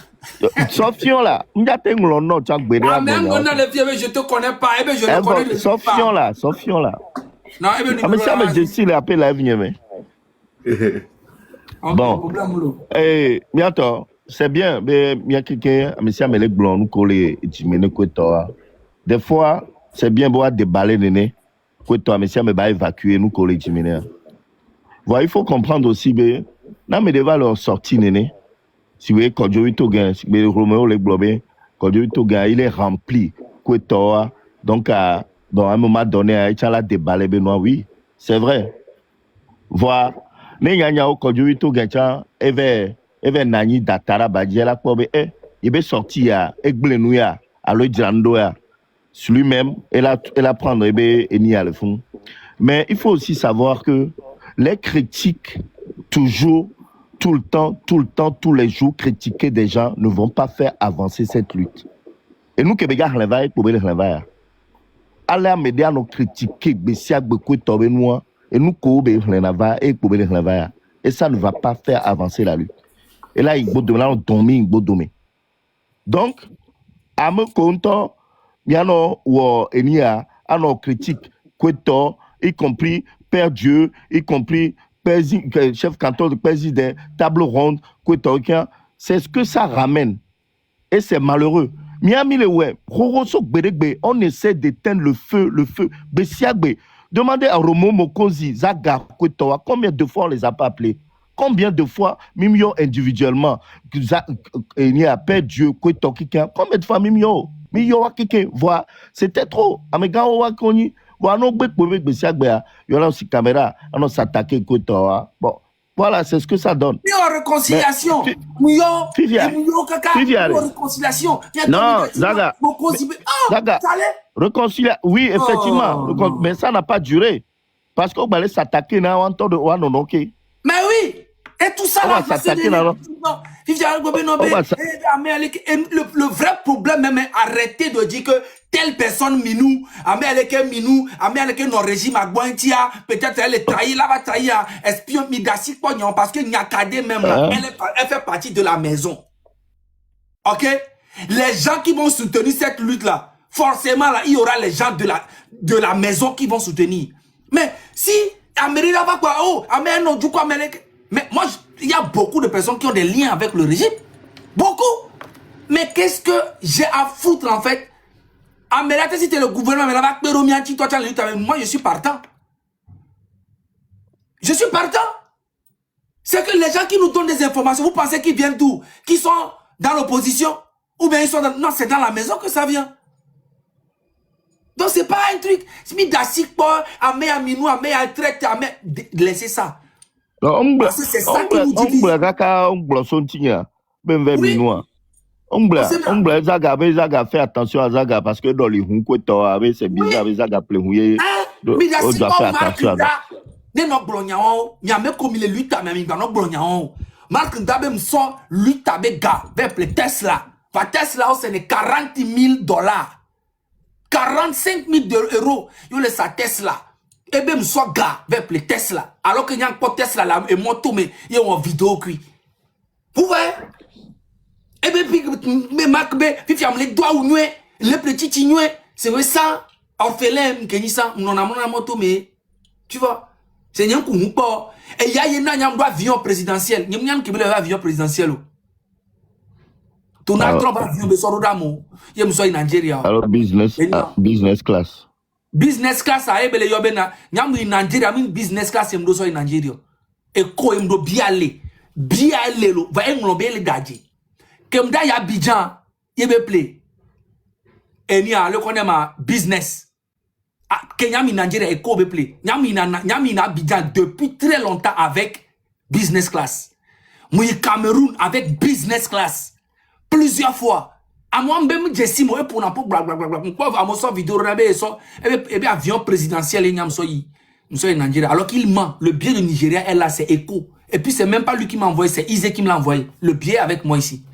Speaker 4: Sofion là, même
Speaker 2: on a le vieux, je te connais pas, et je le connais.
Speaker 4: Sofion là.
Speaker 2: Non,
Speaker 4: mais ça me dit s'il appelle la vie, mais. Bon, bientôt, c'est bien, mais il y a quelqu'un, monsieur Amelek Blanc, nous coller et tu mènes quoi toi. Des fois, c'est bien boire déballer néné, quoi toi, monsieur me va évacuer, nous coller et tu mènes. Voilà, il faut comprendre aussi, mais, non, mais devant leur sortie néné, si vous voyez, quand je vis tout gain, si vous voyez, Roméo les globés, quand je vis tout gain, il est rempli, quoi toi, donc, bon, à un moment donné, il a déballé, Benoît, oui, c'est vrai. Voilà. Mais il y a quand je tout gagnant, et nani datara badjela pour il est sorti à Egbenouya, à l'Odjandoya, lui-même, et la prendre et ni à le fond. Mais il faut aussi savoir que les critiques, toujours, tout le temps, tous les jours, critiquer des gens ne vont pas faire avancer cette lutte. Et nous, Québécois, on va pour le travail. Allez m'aider à nous critiquer, et nous et ça ne va pas faire avancer la lutte. Et là, il faut dormir. Donc, à me content, il y a nos critiques, y compris Père Dieu, y compris chef canton de président, table ronde, c'est ce que ça ramène. Et c'est malheureux. On essaie d'éteindre le feu. Demandez à Romo Mokozi, Zaga, Kwetoa, combien de fois on les a pas appelés? Combien de fois, Mimio individuellement, il y a Père Dieu, Kwetoa, combien de fois Mimio voilà, c'était trop. Amega Wakoni, voilà, il y a aussi caméra, on s'attaquer Kwetoa. Bon. Voilà, c'est ce que ça donne.
Speaker 2: Réconciliation. Réconciliation.
Speaker 4: Non, Zaga. Réconciliation. Oui, effectivement. Mais ça n'a pas duré. Parce qu'on allait s'attaquer dans un temps de Wanonoke.
Speaker 2: Mais oui. Et tout ça, là, le vrai problème, même, arrêtez de dire que telle personne minou, régime à Guantia, peut-être elle est trahie, là, va trahir, espion, midassi, parce que Nyakade, même, là, elle fait partie de la maison. Ok? Les gens qui vont soutenir cette lutte-là, forcément, là, il y aura les gens de la maison qui vont soutenir. Mais si Amérique va quoi, oh, Amérique non, du coup, Amérique. Mais moi, il y a beaucoup de personnes qui ont des liens avec le régime. Beaucoup. Mais qu'est-ce que j'ai à foutre, en fait? Amérique, si tu es le gouvernement, toi, tu as la lutte avec moi, je suis partant. Je suis partant. C'est que les gens qui nous donnent des informations, vous pensez qu'ils viennent d'où? Qui sont dans l'opposition? Ou bien ils sont dans... Non, c'est dans la maison que ça vient. Donc, c'est pas un truc. Laissez ça. Parce que c'est ça qui nous divise. Oui.
Speaker 4: Zaga fait attention à Zaga parce que dans les Hunkoto, c'est bizarre, Zaga pleurer. On doit faire attention à ça.
Speaker 2: Tesla, c'est 40 000 $. 45 000 €. Yo le sa Tesla. Et bien, soit gars, avec les Tesla. Alors que y a un Tesla là, et moto, mais il y a une vidéo qui. Vous voyez? Et bien, puis, mais Marc B, puis les doigts ou nué, les petits nué, c'est vrai ça, orphelin, qui ça, on a mon moto, mais, tu vois, c'est n'y a qu'on ou pas. Et il y a un avion présidentiel, il y a un qui veut l'avion présidentiel. Donald Trump a avion de Sorodamo, il y a un Nigeria.
Speaker 4: Alors, business class.
Speaker 2: Business class a ebele yobena nyamu in Nigeria min business class yemdo so in Nigeria e ko yemdo biale lo va englo be le daji kemda ya Abidjan yebe play eni a le konema business que nyami Nigeria e ko be play nyami na Abidjan depuis très longtemps avec business class Mouy Cameroun avec business class plusieurs fois. À moi, même j'estime pour n'a pas blablabla. À mon sort vidéo, avion présidentiel et Nigeria. Alors qu'il ment. Le billet de Nigeria est là, c'est Echo. Et puis c'est même pas lui qui m'a envoyé, c'est Isé qui me l'a envoyé. Le billet avec moi ici.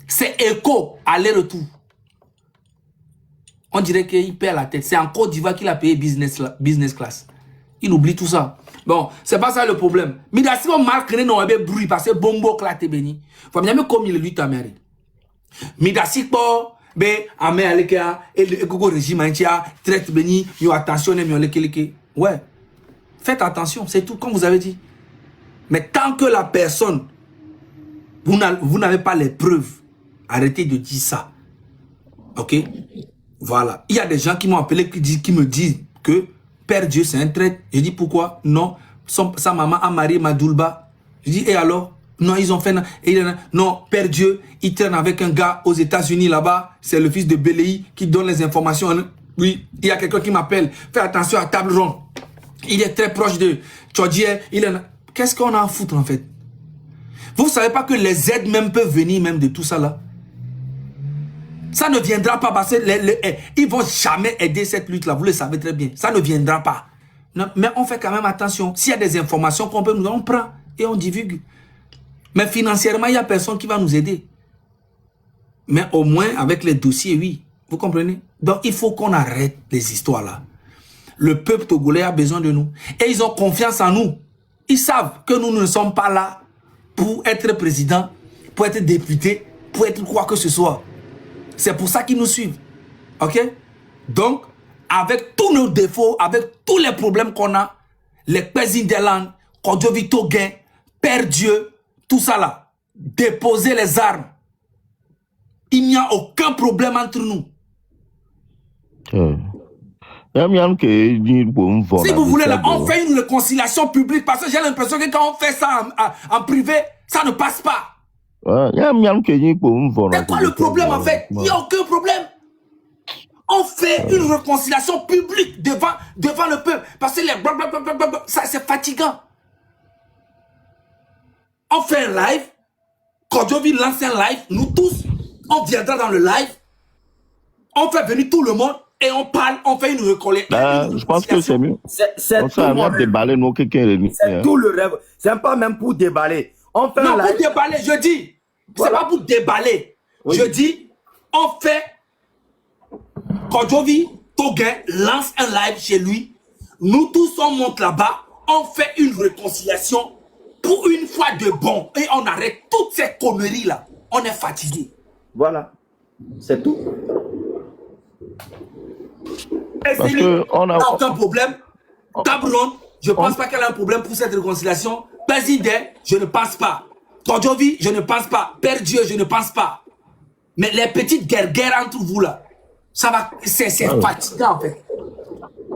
Speaker 2: C'est Echo, aller-retour. On dirait qu'il perd la tête. C'est en Côte d'Ivoire qu'il a payé business class. Il oublie tout ça. Bon, c'est pas ça le problème. Mais si on marque non, bruit parce que bombo claté béni. Faut bien me comme il lutte à mairie. Midasi po be ame aleka et le régime entier traite béni yo attention et leke. Ouais. Faites attention, c'est tout comme vous avez dit. Mais tant que la personne vous n'avez pas les preuves, arrêtez de dire ça. OK? Voilà. Il y a des gens qui m'ont appelé qui me disent que Père Dieu c'est un traître. Je dis pourquoi? Non, sa maman a marié Madoulba. Je dis et alors? Non, ils ont fait... Non, Père Dieu, il traîne avec un gars aux États-Unis là-bas. C'est le fils de Béléi qui donne les informations. Oui, il y a quelqu'un qui m'appelle. Fais attention à table ronde. Il est très proche de Tchodjier. Qu'est-ce qu'on a à foutre en fait? Vous ne savez pas que les aides même peuvent venir même de tout ça là? Ça ne viendra pas parce que ils vont jamais aider cette lutte là. Vous le savez très bien. Ça ne viendra pas. Non, mais on fait quand même attention. S'il y a des informations qu'on peut nous donner, on prend et on divulgue. Mais financièrement, il n'y a personne qui va nous aider. Mais au moins, avec les dossiers, oui. Vous comprenez? Donc, il faut qu'on arrête les histoires là. Le peuple togolais a besoin de nous. Et ils ont confiance en nous. Ils savent que nous ne sommes pas là pour être président, pour être député, pour être quoi que ce soit. C'est pour ça qu'ils nous suivent. OK? Donc, avec tous nos défauts, avec tous les problèmes qu'on a, les Pézines des langues, Kodjovi Toguin, Père Dieu, tout ça là, déposer les armes. Il n'y a aucun problème entre nous. Si vous voulez, là, on fait une réconciliation publique parce que j'ai l'impression que quand on fait ça en privé, ça ne passe pas. C'est quoi le problème en fait? Il n'y a aucun problème. On fait une réconciliation publique devant le peuple parce que les blablabla, ça c'est fatigant. On fait un live, Kodjovi lance un live, nous tous, on viendra dans le live, on fait venir tout le monde et on parle, on fait une réconciliation.
Speaker 4: Je pense que c'est mieux.
Speaker 5: C'est tout mon rêve.
Speaker 4: Déballer nos quelqu'un.
Speaker 5: C'est tout le rêve. C'est pas même pour déballer. On fait
Speaker 2: non,
Speaker 5: un live.
Speaker 2: pour déballer, je dis. Voilà. C'est pas pour déballer. Oui. Je dis, on fait. Quand Jovi Toguin lance un live chez lui, nous tous on monte là-bas, on fait une réconciliation pour une fois de bon et on arrête toutes ces conneries là. On est fatigué.
Speaker 5: Voilà. C'est tout.
Speaker 2: Parce qu'on n'a aucun problème. Cabron, je ne pense pas qu'elle a un problème pour cette réconciliation. Président, je ne pense pas. Todjovi, je ne pense pas. Père Dieu, je ne pense pas. Mais les petites guerres entre vous là, ça va, c'est fatigant en fait.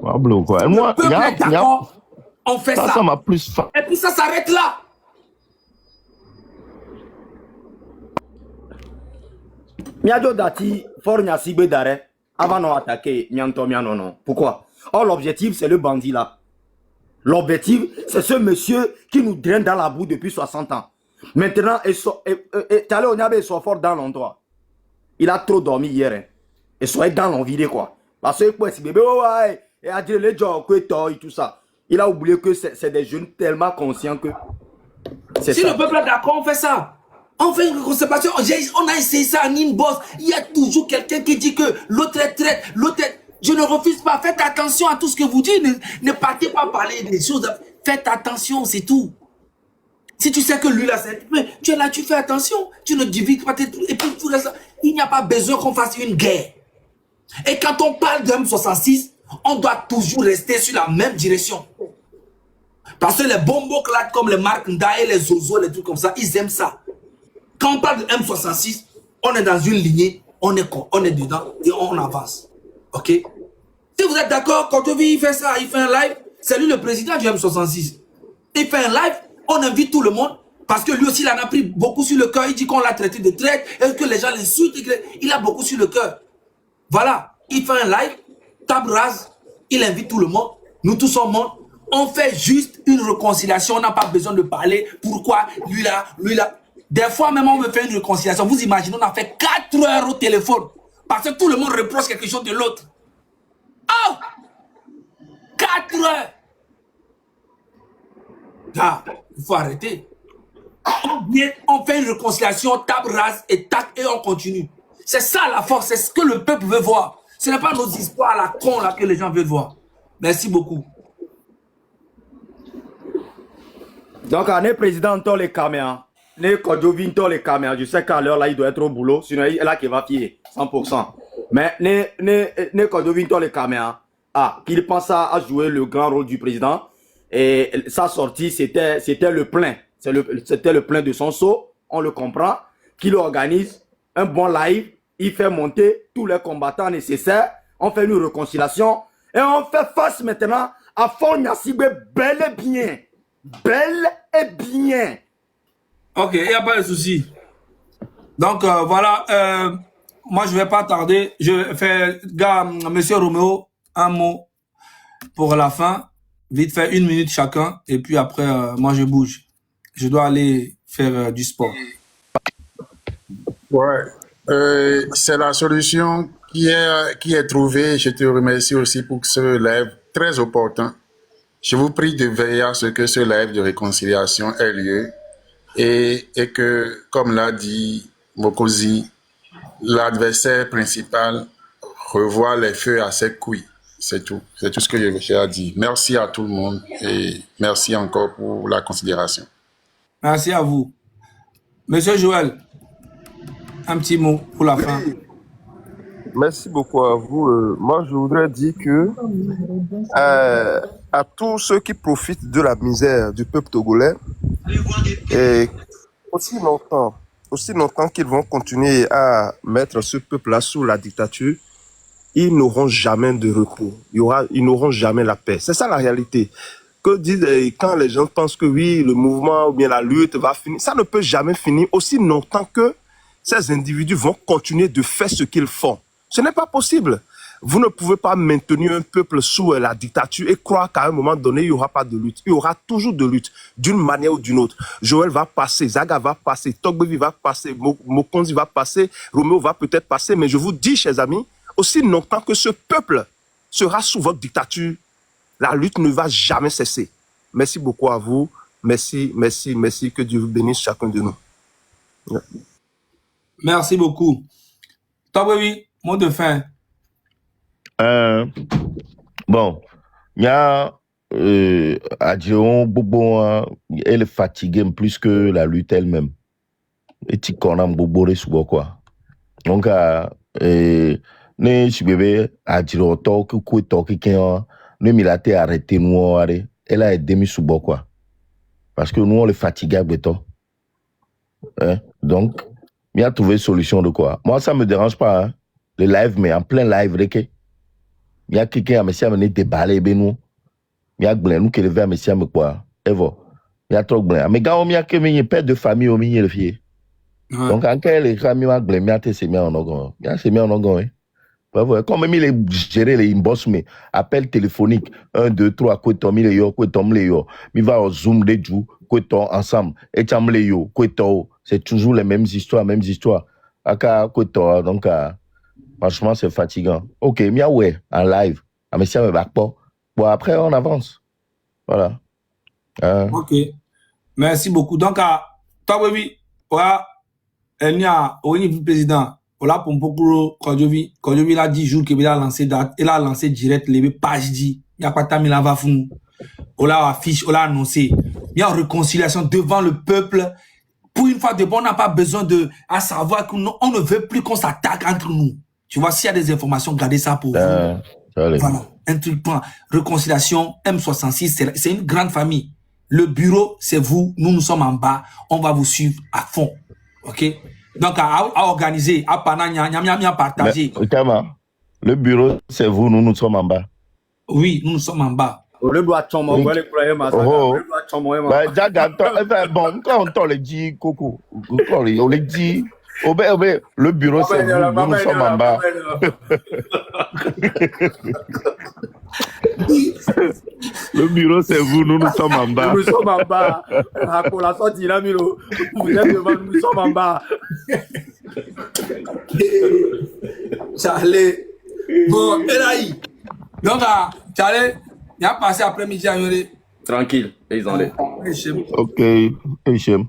Speaker 4: Moi,
Speaker 2: d'accord, on fait ça.
Speaker 4: Ça m'a plus faim.
Speaker 2: Et puis ça s'arrête là.
Speaker 5: Miado Dati, Fornia Sibe Dare, avant d'attaquer Mianto Mianono. Pourquoi? Oh, l'objectif, c'est le bandit là. L'objectif, c'est ce monsieur qui nous draine dans la boue depuis 60 ans. Maintenant, Tale Onyabe soit fort dans l'endroit. Il a trop dormi hier. Hein. Et soit dans l'envie quoi. Parce que si bébé, ouais, et a dit les gens que toi et tout ça. Il a oublié que c'est des jeunes tellement conscients que.
Speaker 2: Si ça. Le peuple est d'accord, on fait ça. On fait une réconciliation. On a essayé ça en inbox. Il y a toujours quelqu'un qui dit que l'autre est traite, l'autre est. Je ne refuse pas. Faites attention à tout ce que vous dites. Ne partez pas parler des choses. Faites attention, c'est tout. Si tu sais que lui là, tu es là, tu fais attention. Tu ne divulgues pas tes trucs. Et puis tout ça. Il n'y a pas besoin qu'on fasse une guerre. Et quand on parle de M66, on doit toujours rester sur la même direction. Parce que les bomboclates comme les Mark Nda et les Zozo, les trucs comme ça, ils aiment ça. Quand on parle de M66, on est dans une lignée, on est dedans et on avance. Ok? Si vous êtes d'accord, quand il fait ça, il fait un live, c'est lui le président du M66. Il fait un live, on invite tout le monde, parce que lui aussi, il en a pris beaucoup sur le cœur. Il dit qu'on l'a traité de traite et que les gens l'insultent. Il a beaucoup sur le cœur. Voilà, il fait un live, table rase, il invite tout le monde, nous tous on monte, on fait juste une réconciliation, on n'a pas besoin de parler, pourquoi, lui là. Des fois même on veut faire une réconciliation, vous imaginez, on a fait 4 heures au téléphone, parce que tout le monde reproche quelque chose de l'autre. Oh 4 heures. Là, il faut arrêter. On fait une réconciliation, table rase et tac, et on continue. C'est ça la force, c'est ce que le peuple veut voir. Ce n'est pas nos histoires à la con là que les gens veulent voir. Merci beaucoup.
Speaker 5: Donc, on est président de les caméras. Ne Kodjovin les caméras. Je sais qu'à l'heure là, il doit être au boulot. Sinon, il est là qui va fier 100%. Mais ne Kodjovin les caméras. Ah, qu'il pense à jouer le grand rôle du président. Et sa sortie, c'était le plein. C'était le plein de son saut. On le comprend. Qu'il organise un bon live. Il fait monter tous les combattants nécessaires. On fait une réconciliation. Et on fait face maintenant à Fornia Sibe bel et bien. Bel et bien.
Speaker 2: Ok, il n'y a pas de souci. Donc, voilà. Moi, je ne vais pas tarder. Je vais faire, monsieur Roméo, un mot pour la fin. Vite fait, 1 minute chacun. Et puis après, moi, je bouge. Je dois aller faire du sport.
Speaker 6: Ouais. C'est la solution qui est trouvée. Je te remercie aussi pour ce live très opportun. Je vous prie de veiller à ce que ce live de réconciliation ait lieu et que, comme l'a dit Mokozi, l'adversaire principal revoit les feux à ses couilles. C'est tout. C'est tout ce que j'ai à dire. Merci à tout le monde et merci encore pour la considération.
Speaker 2: Merci à vous. Monsieur Joël, un petit mot pour la fin.
Speaker 3: Merci beaucoup à vous. Moi, je voudrais dire que à tous ceux qui profitent de la misère du peuple togolais, et aussi longtemps qu'ils vont continuer à mettre ce peuple-là sous la dictature, ils n'auront jamais de repos. Ils n'auront jamais la paix. C'est ça la réalité. Que disent quand les gens pensent que oui, le mouvement ou bien la lutte va finir, ça ne peut jamais finir aussi longtemps que ces individus vont continuer de faire ce qu'ils font. Ce n'est pas possible. Vous ne pouvez pas maintenir un peuple sous la dictature et croire qu'à un moment donné, il n'y aura pas de lutte. Il y aura toujours de lutte, d'une manière ou d'une autre. Joël va passer, Zaga va passer, Togbevi va passer, Mokonzi va passer, Roméo va peut-être passer, mais je vous dis, chers amis, Aussi longtemps que ce peuple sera sous votre dictature, la lutte ne va jamais cesser. Merci beaucoup à vous. Merci, merci, merci. Que Dieu vous bénisse chacun de nous. Ouais.
Speaker 2: Merci beaucoup. Toi, oui, mot de fin.
Speaker 4: Bon, il y a Adjiron Bobo, elle est fatiguée plus que la lutte elle-même. Et tu connais Bobo quoi. Donc, ne je bébé Adjiron Tok, Tok, ne milate arrêté nous, elle a aidé mi sous quoi. Parce que nous, on est fatigués avec toi. Hein? Donc, il a trouvé solution de quoi. Moi, ça me dérange pas, hein. Le live, mais en plein live, il y a quelqu'un qui a amené des balais, nous. Il y a quelqu'un nous qui levé à monsieur, mais quoi. Et voilà. Il y a trop de blé. Mais quand on y a que mes père de famille, au milieu, le fille. Donc, en quel est le a blé, il y a ses mains en ogon. Il y a ses mains en ogon, hein. Comme il est géré les inbox, mais appel téléphonique 1, 2, 3, quoi tom il yo, quoi tom le yo. Il va au zoom des jours, quoi tom ensemble. Et tam le yo, quoi tom. C'est toujours les mêmes histoires. Aka quoi tom. Donc, franchement, c'est fatigant. Ok, mia ouais, en live. Ah, mais si on me back pas. Bon, après, on avance. Voilà.
Speaker 2: Ok. Merci beaucoup. Donc, toi, oui, voilà, il y a au niveau du président. Voilà, pour beaucoup, quand je vis là 10 jours qu'il a lancé date, il a lancé direct les pages dit, il n'y a pas de temps, il va fou. On l'a affiché, on l'a annoncé. Il y a une réconciliation devant le peuple. Pour une fois de bon, on n'a pas besoin de, à savoir qu'on ne veut plus qu'on s'attaque entre nous. Tu vois, s'il y a des informations, gardez ça pour vous. Voilà. Un truc, point. Réconciliation, M66, c'est une grande famille. Le bureau, c'est vous. Nous sommes en bas. On va vous suivre à fond. OK? Donc, à organiser, à partager.
Speaker 4: Le bureau, c'est vous. Nous sommes en bas.
Speaker 2: Oui, nous sommes en bas.
Speaker 5: Le doigt bon,
Speaker 4: quand on t'en le dit, Coco, on le dit. Le bureau, c'est vous, nous sommes en bas. Le bureau, c'est vous, nous sommes en bas.
Speaker 5: Nous sommes en bas. Pour la sortie, là, vous êtes devant, nous sommes en bas.
Speaker 2: Charlie. Bon, Elaï. Donc, Charlie, il a passé après-midi à Yuri.
Speaker 5: Tranquille, ils ont l'air.
Speaker 4: Ok, Hichem.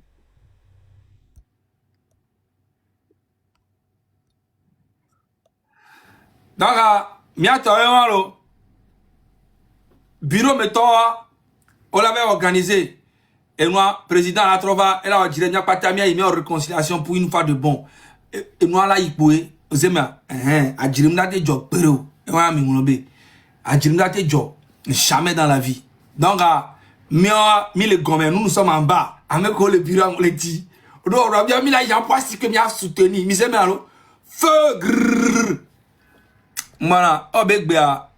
Speaker 2: Donc, bureau mettons, on l'avait organisé. Et moi, président la trova, elle a dit, il n'y a pas de il met en réconciliation pour une fois de bon. Et moi, là, il pouvait, vous savez, à dire, il a des jobs, et moi, à dire, il a des jobs, jamais dans la vie. Donc, mis le gomme, nous sommes en bas, avec le bureau, on le dit. Donc, on a bien mis là, il y a un point si que m'y soutenu, mais c'est mal, feu, grrrr. Voilà, oh big bia.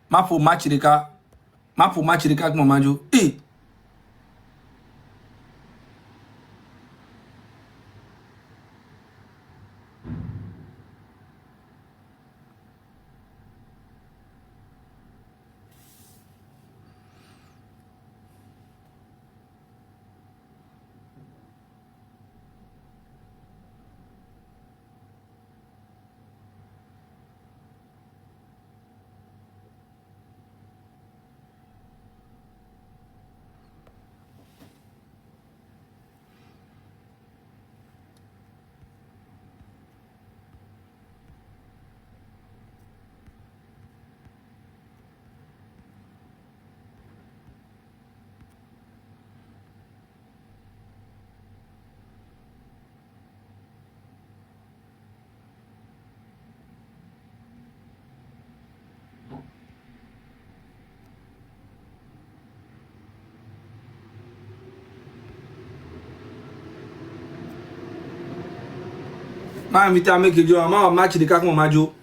Speaker 2: Ma pour match de cas avec mon manjo. Ma invité à me dire, ma match de cas avec mon manjo.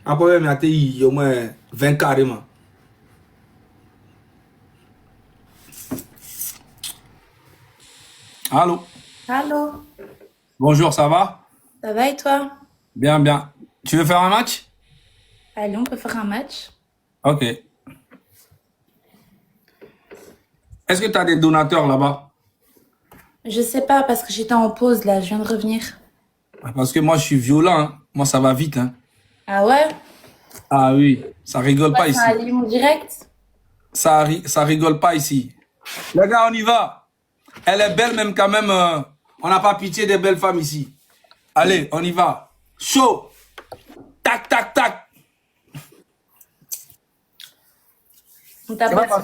Speaker 2: Après, il y a au moins 20 carrément. Allô?
Speaker 7: Allô?
Speaker 2: Bonjour, ça va?
Speaker 7: Ça va et toi?
Speaker 2: Bien, bien. Tu veux faire un match?
Speaker 7: Allez, on peut faire un match.
Speaker 2: Ok. Est-ce que tu as des donateurs là-bas?
Speaker 7: Je sais pas parce que j'étais en pause là, je viens de revenir.
Speaker 2: Parce que moi, je suis violent. Hein. Moi, ça va vite. Hein.
Speaker 7: Ah ouais?
Speaker 2: Ah oui, ça rigole pas
Speaker 7: Ouais,
Speaker 2: ici.
Speaker 7: c'est un Lyon direct?
Speaker 2: Ça rigole pas ici. Les gars, on y va. Elle est belle même quand même. On n'a pas pitié des belles femmes ici. Allez, on y va. Chaud. Tac, tac, tac.
Speaker 7: On t'a pas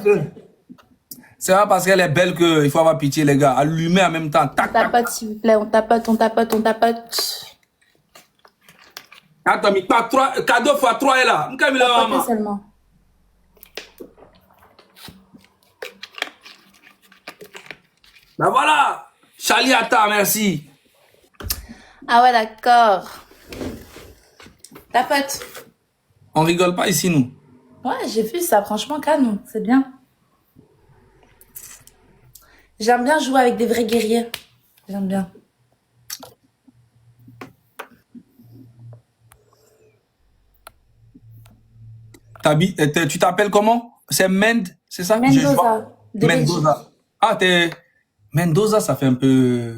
Speaker 2: C'est pas parce qu'elle est belle qu'il faut avoir pitié, les gars. Allumer en même temps. Tac,
Speaker 7: on
Speaker 2: tac.
Speaker 7: tapote s'il vous plaît, on tapote, on tapote, on tapote.
Speaker 2: Attends, mais pas 3, cadeau fois 3 est là.
Speaker 7: Tapoter seulement.
Speaker 2: Ben voilà. Charlie attends, merci.
Speaker 7: Ah ouais, d'accord. Tapote.
Speaker 2: On rigole pas ici, nous.
Speaker 7: Ouais, j'ai vu ça, franchement, canon, c'est bien. J'aime bien jouer avec des vrais guerriers. J'aime bien.
Speaker 2: Tu t'appelles comment? C'est Mend, c'est ça?
Speaker 7: Mendoza. De Belgique.
Speaker 2: Mendoza. Ah, t'es... Mendoza, ça fait un peu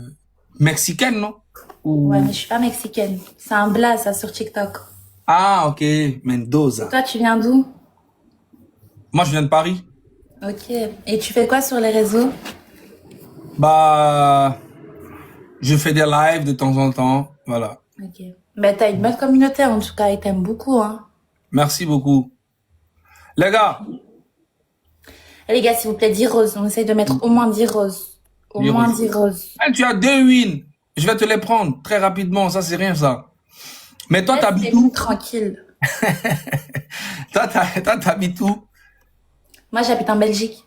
Speaker 2: mexicaine, non?
Speaker 7: Ouais, mais je suis pas mexicaine. C'est un blaze, ça, sur TikTok.
Speaker 2: Ah, ok. Mendoza.
Speaker 7: Toi, tu viens d'où?
Speaker 2: Moi, je viens de Paris.
Speaker 7: Ok. Et tu fais quoi sur les réseaux?
Speaker 2: Bah... Je fais des lives de temps en temps. Voilà.
Speaker 7: Ok. Mais t'as une bonne communauté, en tout cas, et t'aimes beaucoup, hein.
Speaker 2: Merci beaucoup. Les gars.
Speaker 7: Et les gars, s'il vous plaît, 10 roses. On essaye de mettre au moins 10 roses. Au
Speaker 2: 10
Speaker 7: moins
Speaker 2: roses.
Speaker 7: 10 roses.
Speaker 2: Hey, tu as 2 wins. Je vais te les prendre très rapidement. Ça, c'est rien, ça. Mais toi, t'habites où?
Speaker 7: Tranquille.
Speaker 2: Toi, t'habites où?
Speaker 7: Moi, j'habite en Belgique.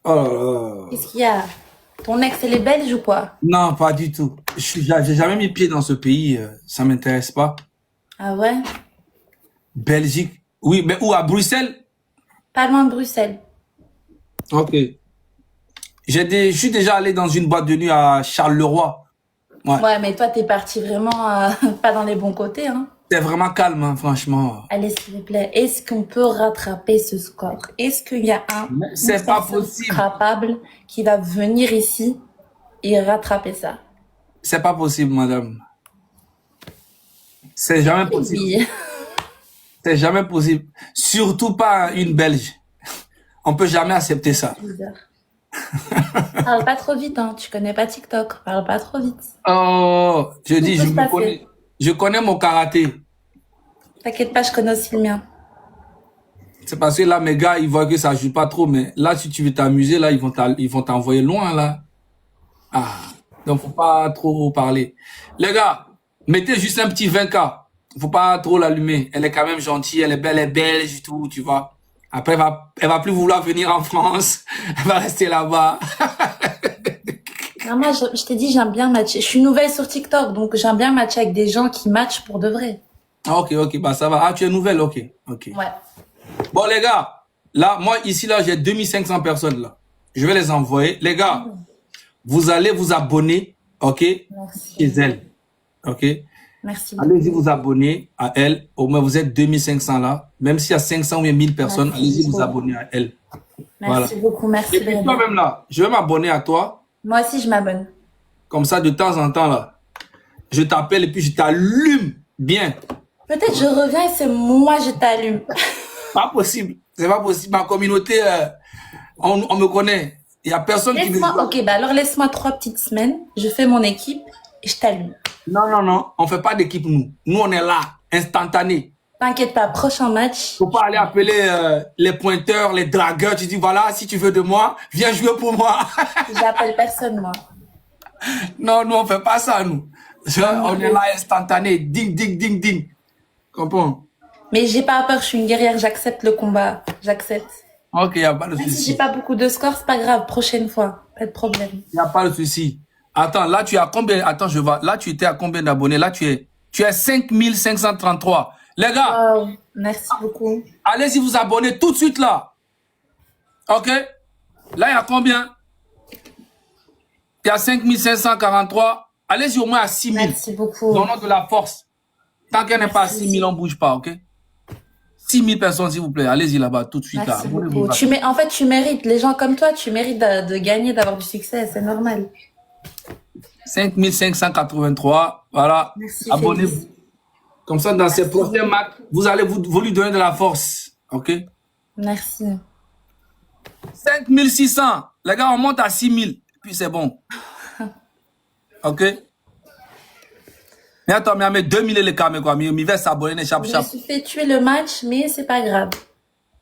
Speaker 2: Oh là là.
Speaker 7: Qu'est-ce qu'il y a? Ton ex, elle est belge ou quoi?
Speaker 2: Non, pas du tout. J'ai jamais mis pied dans ce pays. Ça m'intéresse pas.
Speaker 7: Ah ouais?
Speaker 2: Belgique. Oui, mais où? À Bruxelles?
Speaker 7: Pas loin de Bruxelles.
Speaker 2: Ok. Je suis déjà allé dans une boîte de nuit à Charleroi. Ouais.
Speaker 7: Ouais, mais toi, t'es parti vraiment pas dans les bons côtés, hein.
Speaker 2: C'est vraiment calme, hein, franchement.
Speaker 7: Allez, s'il vous plaît, est-ce qu'on peut rattraper ce score? Est-ce qu'il y a
Speaker 2: C'est pas possible.
Speaker 7: capable qui va venir ici et rattraper ça?
Speaker 2: C'est pas possible, madame. C'est jamais possible.
Speaker 7: Oui.
Speaker 2: C'est jamais possible. Surtout pas une Belge. On peut jamais accepter ça.
Speaker 7: Bizarre. Parle pas trop vite, hein. Tu connais pas TikTok. Parle pas trop vite.
Speaker 2: Oh, je dis,
Speaker 7: peut se passer.
Speaker 2: je connais mon karaté.
Speaker 7: T'inquiète pas, je connais aussi le mien.
Speaker 2: C'est parce que là, mes gars, ils voient que ça joue pas trop. Mais là, si tu veux t'amuser, là, ils vont t'envoyer loin, là. Ah, donc faut pas trop parler. Les gars, mettez juste un petit 20K. Faut pas trop l'allumer. Elle est quand même gentille, elle est belle, elle est belge, tout, tu vois. Après, elle va plus vouloir venir en France. Elle va rester là-bas.
Speaker 7: Non, moi, je t'ai dit, j'aime bien matcher. Je suis nouvelle sur TikTok, donc j'aime bien matcher avec des gens qui matchent pour de vrai.
Speaker 2: Ah, ok, bah ça va. Ah, tu es nouvelle, ok.
Speaker 7: Ouais.
Speaker 2: Bon, les gars, là, moi, ici, là, j'ai 2500 personnes, là. Je vais les envoyer. Les gars, vous allez vous abonner, ok,
Speaker 7: Merci.
Speaker 2: chez elle, ok.
Speaker 7: Merci.
Speaker 2: Allez-y vous abonner à elle. Au moins, vous êtes 2500 là. Même s'il y a 500 ou 1000 personnes, allez-y vous abonner à elle.
Speaker 7: Merci beaucoup, merci.
Speaker 2: Et puis toi-même là, je vais m'abonner à toi.
Speaker 7: Moi aussi, je m'abonne.
Speaker 2: Comme ça, de temps en temps là, je t'appelle et puis je t'allume bien.
Speaker 7: Peut-être je reviens et c'est moi, je t'allume.
Speaker 2: Pas possible. C'est pas possible. Ma communauté, on me connaît. Il y a personne qui me...
Speaker 7: Ok, bah alors laisse-moi 3 petites semaines. Je fais mon équipe et je t'allume.
Speaker 2: Non. On fait pas d'équipe, nous. Nous, on est là, instantané.
Speaker 7: T'inquiète pas, prochain match.
Speaker 2: Faut pas aller appeler les pointeurs, les dragueurs. Tu dis, voilà, si tu veux de moi, viens jouer pour moi.
Speaker 7: J'appelle personne, moi.
Speaker 2: Non, nous, on fait pas ça, nous. On est là, instantané. Ding, ding, ding, ding. Comprends?
Speaker 7: Mais j'ai pas peur, je suis une guerrière, j'accepte le combat. J'accepte.
Speaker 2: Ok, y a pas de
Speaker 7: Même si
Speaker 2: souci.
Speaker 7: j'ai pas beaucoup de scores, c'est pas grave, prochaine fois. Pas de problème.
Speaker 2: Y a pas de souci. Attends, là, tu as combien? Attends, je vois. Là, tu étais à combien d'abonnés? Là, tu es 5533. Les gars,
Speaker 7: Wow, merci beaucoup.
Speaker 2: allez-y vous abonner tout de suite là. Ok? Là, il y a combien? Il y a 5543. Allez-y au moins à 6000.
Speaker 7: Merci beaucoup.
Speaker 2: Donnons de la force. Tant qu'elle n'est pas à 6000, on ne bouge pas, ok? 6 000 personnes, s'il vous plaît. Allez-y là-bas, tout de suite.
Speaker 7: Merci
Speaker 2: Là.
Speaker 7: beaucoup. En fait, tu mérites. Les gens comme toi, tu mérites de gagner, d'avoir du succès. C'est normal.
Speaker 2: 5 583. Voilà.
Speaker 7: Merci.
Speaker 2: Abonnez-vous. Comme ça, dans ces prochains matchs, vous lui donner de la force. OK?
Speaker 7: Merci.
Speaker 2: 5 600. Les gars, on monte à 6 000. Puis c'est bon. OK? Mais attends, mais 2 000 les caméras, quoi. Mais il va s'abonner, chap.
Speaker 7: Je me suis fait tuer le match, mais c'est pas grave.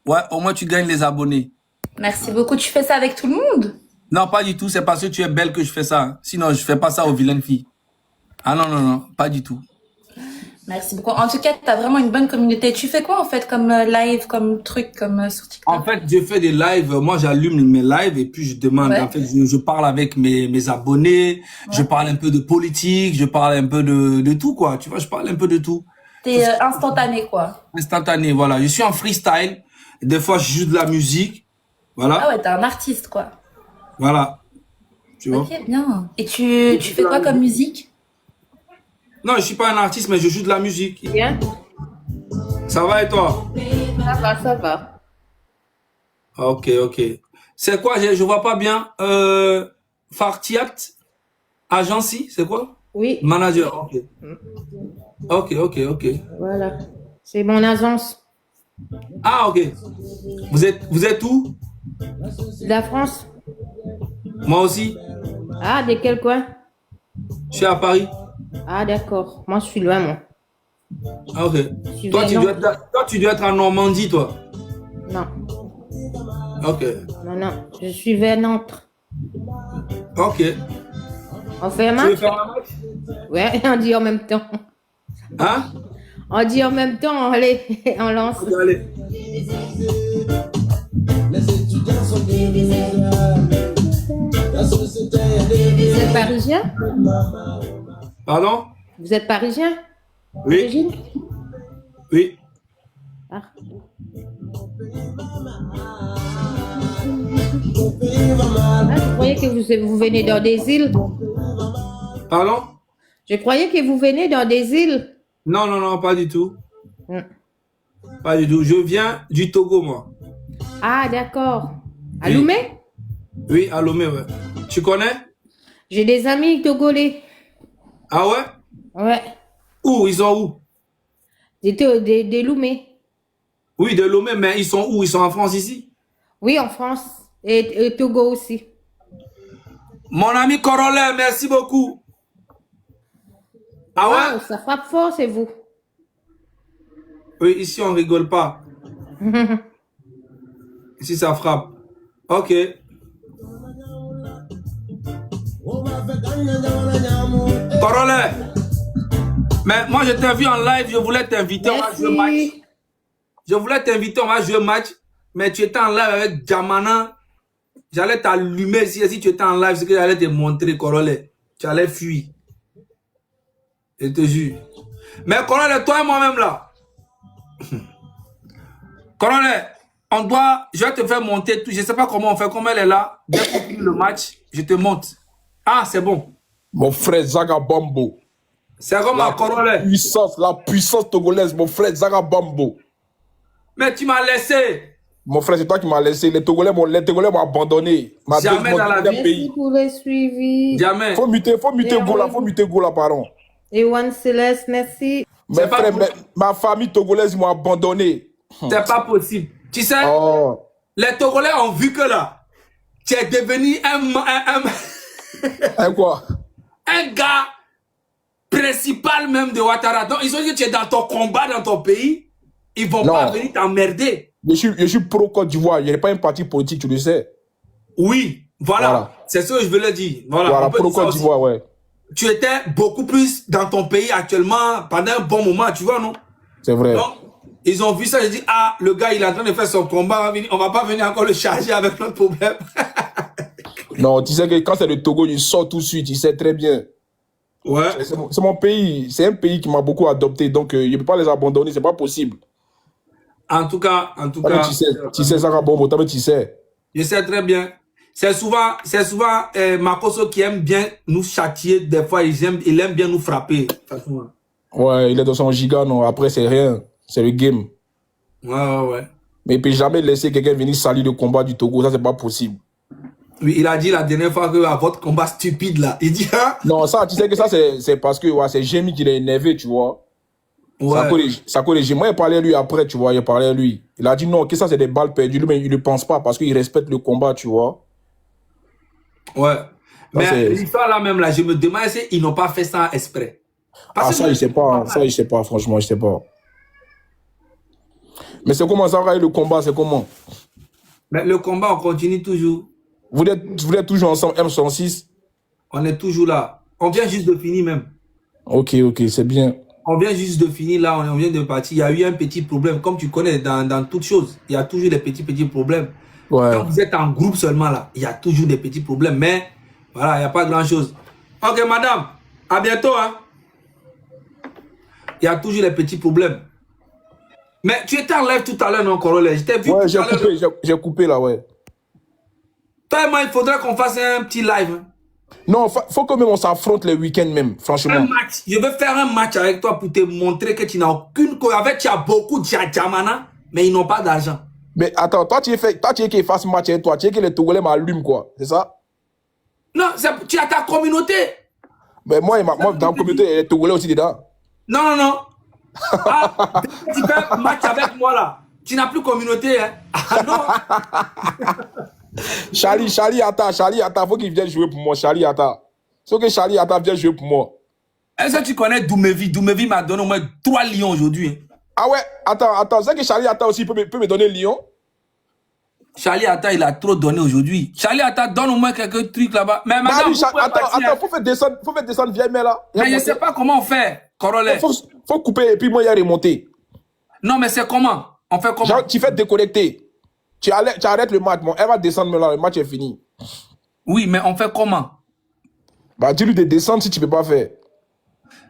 Speaker 2: Ouais, au moins tu gagnes les abonnés.
Speaker 7: Merci beaucoup. Tu fais ça avec tout le monde?
Speaker 2: Non, pas du tout. C'est parce que tu es belle que je fais ça. Hein. Sinon, je fais pas ça aux vilaines filles. Ah non, pas du tout.
Speaker 7: Merci beaucoup. En tout cas, tu as vraiment une bonne communauté. Tu fais quoi en fait comme live, comme truc, comme sur TikTok?
Speaker 2: En fait, je fais des lives. Moi, j'allume mes lives et puis je demande. Ouais. En fait, je parle avec mes abonnés. Ouais. Je parle un peu de politique. Je parle un peu de tout, quoi. Tu vois, je parle un peu de tout.
Speaker 7: T'es instantané, quoi.
Speaker 2: Instantané, voilà. Je suis en freestyle. Des fois, je joue de la musique. Voilà.
Speaker 7: Ah ouais, t'es un artiste, quoi.
Speaker 2: Voilà. Tu vois?
Speaker 7: Ok, bien. Et tu fais quoi comme musique?
Speaker 2: Non, je suis pas un artiste, mais je joue de la musique.
Speaker 8: Bien.
Speaker 2: Ça va et toi?
Speaker 8: Ça va.
Speaker 2: Ok. C'est quoi? Je vois pas bien. Fartiat, agency, c'est quoi?
Speaker 8: Oui.
Speaker 2: Manager, ok.
Speaker 8: Voilà. C'est mon agence.
Speaker 2: Ah, ok. Vous êtes où?
Speaker 8: De la France.
Speaker 2: Moi aussi.
Speaker 8: Ah, de quel coin?
Speaker 2: Je suis à Paris.
Speaker 8: Ah, d'accord. Moi, je suis loin, moi.
Speaker 2: Ah, ok. Toi, tu dois être en Normandie, toi.
Speaker 8: Non.
Speaker 2: Ok.
Speaker 8: Non. Je suis vers Nantes.
Speaker 2: Ok.
Speaker 8: On fait un match?
Speaker 2: Tu veux faire un match?
Speaker 8: Ouais, on dit en même temps.
Speaker 2: Hein?
Speaker 8: On dit en même temps, allez, on lance.
Speaker 2: Okay, allez.
Speaker 8: Vous êtes parisien?
Speaker 2: Pardon?
Speaker 8: Vous êtes parisien?
Speaker 2: Oui. Oui.
Speaker 8: Ah. Je croyais que vous venez dans des îles.
Speaker 2: Pardon?
Speaker 8: Je croyais que vous venez dans des îles.
Speaker 2: Non, pas du tout. Pas du tout. Je viens du Togo, moi.
Speaker 8: Ah, d'accord. À Lomé?
Speaker 2: Oui, à Lomé, ouais. Tu connais?
Speaker 8: J'ai des amis togolais.
Speaker 2: Ah ouais?
Speaker 8: Ouais.
Speaker 2: Où? Ils sont où?
Speaker 8: De Lomé.
Speaker 2: Oui, de Lomé, mais ils sont où? Ils sont en France ici?
Speaker 8: Oui, en France. Et Togo aussi.
Speaker 2: Mon ami Corolla, merci beaucoup. Ah ouais?
Speaker 8: Wow, ça frappe fort, c'est vous.
Speaker 2: Oui, ici, on rigole pas. Ici, ça frappe. Ok. Corolla. Mais moi, je t'ai vu en live, je voulais t'inviter, on va jouer match. Je voulais t'inviter, on va jouer match. Mais tu étais en live avec Jamana. J'allais t'allumer si tu étais en live, c'est que j'allais te montrer, Corolla. Tu allais fuir. Je te jure. Mais Corolla, toi et moi-même là. Corolla, je vais te faire monter tout. Je ne sais pas comment on fait, comme elle est là. Dès qu'on finit le match, je te monte. Ah, c'est bon.
Speaker 9: Mon frère Zaga Bambo.
Speaker 2: C'est comme la Corolla.
Speaker 9: La puissance togolaise, mon frère Zaga Bambo.
Speaker 2: Mais tu m'as laissé.
Speaker 9: Mon frère, c'est toi qui m'as laissé. Les Togolais m'ont abandonné.
Speaker 2: Jamais dans la vie.
Speaker 8: Merci pour le suivi.
Speaker 2: Jamais.
Speaker 9: Faut muter Gola, pardon.
Speaker 8: Et One Céleste, merci.
Speaker 9: Mes frères, ma famille togolaise m'a abandonné.
Speaker 2: C'est pas possible. Tu sais, les Togolais ont vu que là, tu es devenu
Speaker 9: un quoi?
Speaker 2: Un gars principal même de Ouattara. Donc, ils ont dit que tu es dans ton combat dans ton pays. Ils vont pas venir t'emmerder.
Speaker 9: Je suis pro-Côte d'Ivoire. Il n'y a pas un parti politique, tu le sais.
Speaker 2: Oui, voilà. C'est ce que je voulais dire. Voilà,
Speaker 9: pro-Côte d'Ivoire, ouais.
Speaker 2: Tu étais beaucoup plus dans ton pays actuellement pendant un bon moment, tu vois, non?
Speaker 9: C'est vrai.
Speaker 2: Donc, ils ont vu ça, ils ont dit, ah, le gars, il est en train de faire son combat, on va pas venir encore le charger avec notre problème.
Speaker 9: Non, tu sais que quand c'est le Togo, il sort tout de suite, tu sais très bien.
Speaker 2: Ouais.
Speaker 9: C'est mon pays, c'est un pays qui m'a beaucoup adopté, donc je ne peux pas les abandonner, c'est pas possible.
Speaker 2: En tout cas.
Speaker 9: Tu sais, Zara Bombo, tu sais.
Speaker 2: Je sais très bien. C'est souvent Makoso qui aime bien nous châtier, des fois, il aime bien nous frapper.
Speaker 9: Ouais, il est dans son giga, non, après c'est rien, c'est le game.
Speaker 2: Ouais.
Speaker 9: Mais il ne peut jamais laisser quelqu'un venir salir le combat du Togo. Ça, c'est pas possible.
Speaker 2: Oui, il a dit la dernière fois que à votre combat stupide là, il dit hein?
Speaker 9: Non, ça, tu sais que ça, c'est parce que ouais, c'est Jémy qui l'a énervé, tu vois.
Speaker 2: Ouais.
Speaker 9: Ça corrige. Moi, il parlait à lui après, tu vois. Il parlait à lui. Il a dit non, que ça, c'est des balles perdues. Lui, mais il ne pense pas parce qu'il respecte le combat, tu vois.
Speaker 2: Ouais. Mais l'histoire là même là, je me demande si ils n'ont pas fait ça exprès.
Speaker 9: Parce ça, il ne sait pas. Ça, il ne sait pas. Franchement, je ne sais pas. Mais c'est comment ça, le combat, c'est comment?
Speaker 2: Mais le combat, on continue toujours.
Speaker 9: Vous êtes toujours ensemble, M106?
Speaker 2: On est toujours là. On vient juste de finir même.
Speaker 9: Ok, c'est bien.
Speaker 2: On vient juste de finir là, on vient de partir. Il y a eu un petit problème. Comme tu connais, dans toutes choses, il y a toujours des petits problèmes.
Speaker 9: Ouais.
Speaker 2: Quand vous êtes en groupe seulement là, il y a toujours des petits problèmes. Mais voilà, il n'y a pas grand chose. Ok, madame, à bientôt. Hein. Il y a toujours des petits problèmes. Mais tu étais en live tout à l'heure, non, Corolla? J'étais vu.
Speaker 9: Ouais, j'ai coupé là, ouais.
Speaker 2: Toi et moi, il faudrait qu'on fasse un petit live.
Speaker 9: Non, faut que même on s'affronte les week-ends même, franchement.
Speaker 2: Un match. Je veux faire un match avec toi pour te montrer que tu n'as aucune... Avec tu as beaucoup de Djamana, mais ils n'ont pas d'argent.
Speaker 9: Mais attends, toi tu es qu'il fasse match avec toi, tu es que les Togolais m'allument quoi, c'est ça?
Speaker 2: Non, tu as ta communauté.
Speaker 9: Mais moi dans la communauté, il y a les Togolais aussi dedans.
Speaker 2: Non. Ah, tu fais match avec moi là. Tu n'as plus communauté, hein? Ah non.
Speaker 9: Charlie, attends, faut qu'il vienne jouer pour moi, Charlie, attends. Faut que Charlie, attends, vienne jouer pour moi.
Speaker 2: Est-ce que tu connais Doumevi? Doumevi m'a donné au moins 3 lions aujourd'hui.
Speaker 9: Ah ouais, attends, c'est que Charlie, attends aussi, peut me donner lion?
Speaker 2: Charlie, attends, il a trop donné aujourd'hui. Charlie, attends, donne au moins quelques trucs là-bas. Mais madame,
Speaker 9: attends, faut faire descendre vieille mère là.
Speaker 2: Mais je ne sais pas comment on fait, Corolla.
Speaker 9: Faut couper et puis moi, il y a remonté.
Speaker 2: Non, mais c'est comment? On fait comment?
Speaker 9: Genre, tu fais déconnecter. Tu arrêtes le match, elle va descendre là, le match est fini.
Speaker 2: Oui, mais on fait comment?
Speaker 9: Bah, dis-lui de descendre si tu peux pas faire.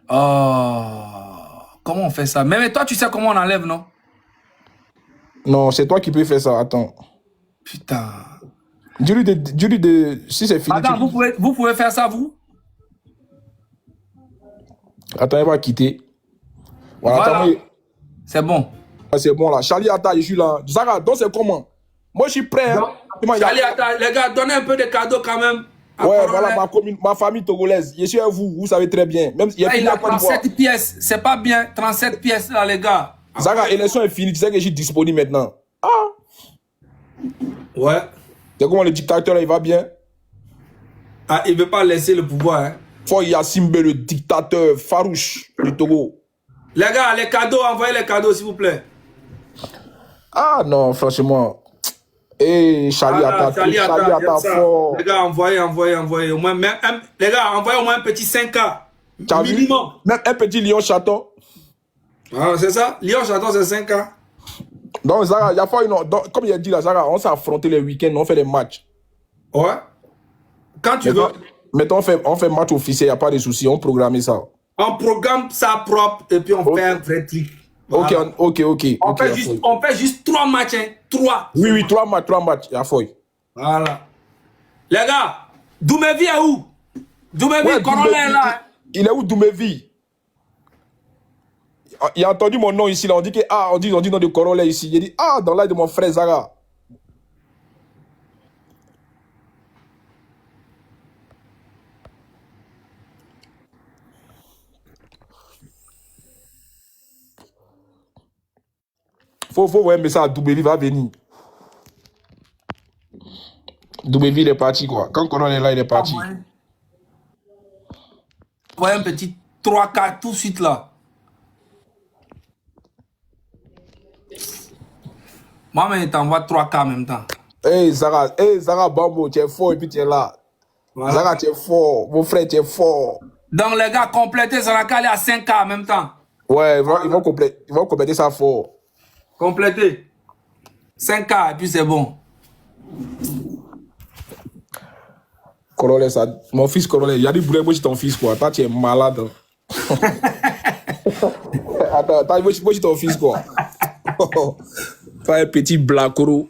Speaker 2: Comment on fait ça? Mais toi, tu sais comment on enlève, non?
Speaker 9: Non, c'est toi qui peux faire ça, attends.
Speaker 2: Putain.
Speaker 9: Dis-lui de... Si c'est fini...
Speaker 2: Attends, vous pouvez faire ça, vous?
Speaker 9: Attends, elle va quitter. Voilà.
Speaker 2: C'est bon.
Speaker 9: C'est bon là. Charlie, attends, je suis là. Zara, donc c'est comment? Moi, je suis prêt. Hein.
Speaker 2: Charlie, attends, les gars, donnez un peu de cadeaux quand même.
Speaker 9: Ouais, voilà, ma famille togolaise. Je suis à vous, vous savez très bien. Même il
Speaker 2: a 37 pièces. C'est pas bien, 37 pièces là, les gars.
Speaker 9: Zara, l'élection est finie. Tu sais que je suis disponible maintenant. Ah.
Speaker 2: Ouais.
Speaker 9: C'est comment le dictateur là, il va bien?
Speaker 2: Ah, il veut pas laisser le pouvoir. Hein.
Speaker 9: Faut Yassimbe, le dictateur farouche du Togo.
Speaker 2: Les gars, les cadeaux, envoyez les cadeaux, s'il vous plaît.
Speaker 9: Ah non, franchement. Eh, Charlie, attends fort.
Speaker 2: Les gars, envoyez. Au moins, les gars, envoyez au moins un petit 5K. Minimum.
Speaker 9: Même un petit lion chaton.
Speaker 2: Ah, c'est ça? Lion chaton, c'est 5K.
Speaker 9: Donc, Zara, il y a pas comme il a dit là, Zara, on s'est affronté les week-ends, on fait des matchs.
Speaker 2: Ouais. Quand tu veux.
Speaker 9: Maintenant, on fait match officiel, il n'y a pas de souci, on programme ça.
Speaker 2: On programme ça propre et puis on fait un vrai truc.
Speaker 9: Voilà. Ok.
Speaker 2: On fait juste 3 matchs, hein. 3.
Speaker 9: Oui, 3 matchs, il y a fouille.
Speaker 2: Voilà. Les gars, Doumevi est où? Doumevi, Corolla est là. Hein.
Speaker 9: Il est où Doumevi? Il a entendu mon nom ici, là. On dit nom de Corolla ici. Il dit, dans l'aide de mon frère Zara. Faut voir un message à Doumevi va venir. Doumevi il est parti quoi. Quand Corolla est là, il est parti.
Speaker 2: Ouais, un petit 3K tout de suite là. Moi, mais t'envoie 3K en même temps.
Speaker 9: Hey Zara Bambo, tu es fort et puis tu es là. Voilà. Zara, tu es fort. Mon frère, tu es fort.
Speaker 2: Donc les gars, complétez Zara aller à 5K en même temps.
Speaker 9: Ouais, ils vont compléter ça fort.
Speaker 2: Compléter. 5K et puis c'est bon.
Speaker 9: Corolla, ça. Mon fils Corolla, il y a des boulets, moi je suis ton fils quoi. Toi, tu es malade. Attends, moi je suis ton fils quoi. Toi, un petit blacoro.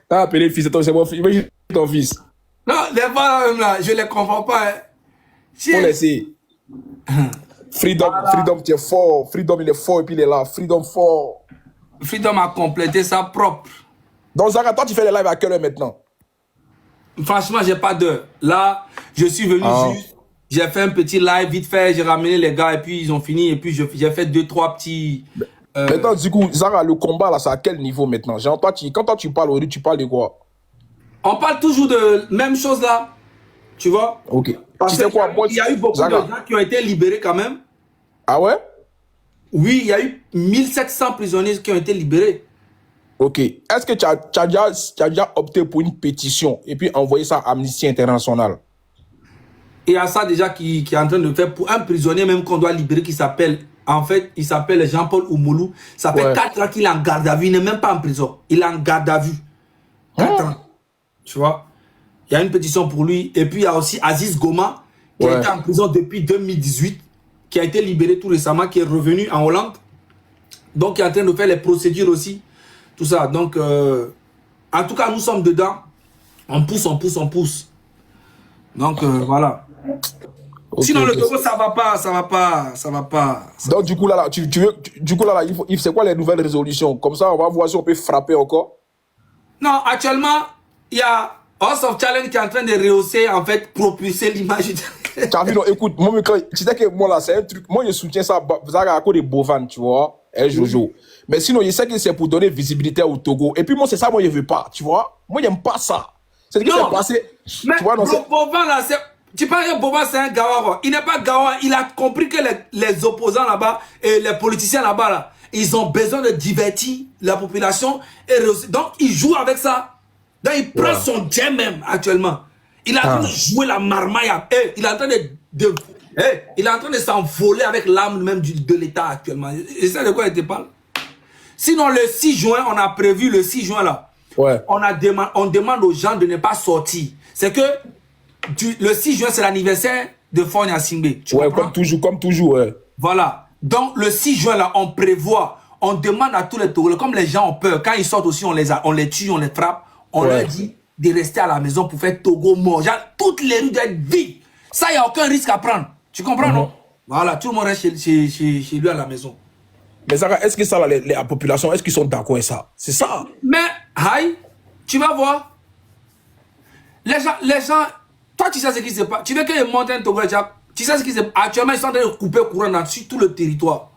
Speaker 9: T'as appelé le fils, c'est mon fils. Moi je suis ton fils.
Speaker 2: Non, les fois là, je les comprends pas. Hein.
Speaker 9: Faut laisser. Freedom,
Speaker 2: Voilà.
Speaker 9: Freedom, tu es fort. Freedom, il est fort et puis il est là. Freedom fort.
Speaker 2: Freedom a complété ça propre.
Speaker 9: Donc, Zaga, toi, tu fais les lives à quelle heure maintenant?
Speaker 2: Franchement, j'ai pas d'heure. Là, je suis venu juste. J'ai fait un petit live vite fait. J'ai ramené les gars et puis ils ont fini. Et puis j'ai fait 2-3 petits.
Speaker 9: Maintenant, du coup, Zaga, le combat, là, c'est à quel niveau maintenant? Genre, toi, quand toi, tu parles aujourd'hui, tu parles de quoi?
Speaker 2: On parle toujours de même chose là. Tu vois?
Speaker 9: Ok.
Speaker 2: Parce
Speaker 9: Tu sais quoi, moi,
Speaker 2: il y a eu beaucoup
Speaker 9: Zaga.
Speaker 2: de gens qui ont été libérés quand même.
Speaker 9: Ah ouais?
Speaker 2: Oui, il y a eu 1700 prisonniers qui ont été libérés.
Speaker 9: Ok. Est-ce que tu as déjà opté pour une pétition et puis envoyé ça à Amnesty International?
Speaker 2: Il y a ça déjà qui est en train de faire pour un prisonnier même qu'on doit libérer qui s'appelle, en fait, il s'appelle Jean-Paul Oumoulou. Ça fait 4 ans qu'il est en garde à vue, il n'est même pas en prison. Il est en garde à vue. 4 ans. Tu vois? Il y a une pétition pour lui. Et puis il y a aussi Aziz Goma qui a été en prison depuis 2018, qui a été libéré tout récemment, qui est revenu en Hollande. Donc il est en train de faire les procédures aussi. Tout ça. Donc, en tout cas, nous sommes dedans. On pousse, on pousse, on pousse. Donc, voilà.
Speaker 9: Okay,
Speaker 2: sinon, le Togo, ça va pas, ça va pas, ça va pas.
Speaker 9: Donc, du coup, là, c'est quoi les nouvelles résolutions? Comme ça, on va voir si on peut frapper encore.
Speaker 2: Non, actuellement, il y a House of Challenge qui est en train de rehausser, en fait, propulser l'image.
Speaker 9: Tu as vu, non, écoute, moi, tu sais que moi, là, c'est un truc, moi, je soutiens ça à cause des Bovan, tu vois, Jojo. Mais sinon, je sais que c'est pour donner visibilité au Togo. Et puis, moi, c'est ça, moi, je veux pas, tu vois. Moi, j'aime pas ça. C'est ce qui s'est passé.
Speaker 2: Mais
Speaker 9: tu vois, non,
Speaker 2: Bovan, là, tu penses que Bovan, c'est un Gawa. Il n'est pas Gawa. Il a compris que les opposants là-bas et les politiciens là-bas, là, ils ont besoin de divertir la population. Donc, il joue avec ça. Donc, il prend son jam même, actuellement. Il est en train de jouer la marmaille. Il est en train il est en train de s'envoler avec l'âme même de l'État actuellement. Et c'est de quoi il te parle? Sinon, le 6 juin, on a prévu le 6 juin là. On demande aux gens de ne pas sortir. C'est que le 6 juin, c'est l'anniversaire de Fonia Singbe.
Speaker 9: Comme toujours.
Speaker 2: Voilà. Donc, le 6 juin là, on prévoit, on demande à tous les Togolais, comme les gens ont peur, quand ils sortent aussi, on les tue, on les frappe, on leur dit de rester à la maison pour faire Togo mort. Genre, toutes les rues doivent être vides. Ça, il n'y a aucun risque à prendre. Tu comprends, non? Voilà, tout le monde reste chez lui à la maison.
Speaker 9: Mais Zara, est-ce que ça, la population, est-ce qu'ils sont d'accord avec ça? C'est ça.
Speaker 2: Mais, Haï, tu vas voir. Les gens, toi, tu sais ce qui se passe. Tu veux qu'ils montent un Togolais, tu sais ce qui se passe. Actuellement, ils sont en train de couper le courant dans tout le territoire.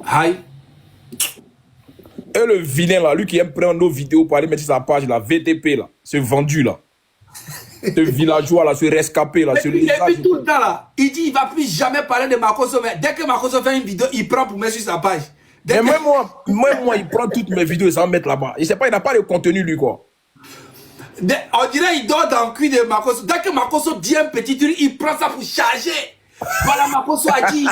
Speaker 2: Haï.
Speaker 9: Et le vilain là, lui qui aime prendre nos vidéos pour aller mettre sur sa page, la VTP là, ce vendu là. Ce villageois là, ce rescapé là.
Speaker 2: Et puis tout le temps là, il dit il va plus jamais parler de Makosso, mais dès que Makosso fait une vidéo, il prend pour mettre sur sa page.
Speaker 9: Mais moi, il prend toutes mes vidéos et ça va mettre là-bas. Il sait pas, il n'a pas de contenu lui quoi.
Speaker 2: On dirait il dort dans le cul de Makosso. Dès que Makosso dit un petit truc, il prend ça pour charger. Voilà, Makosso a dit.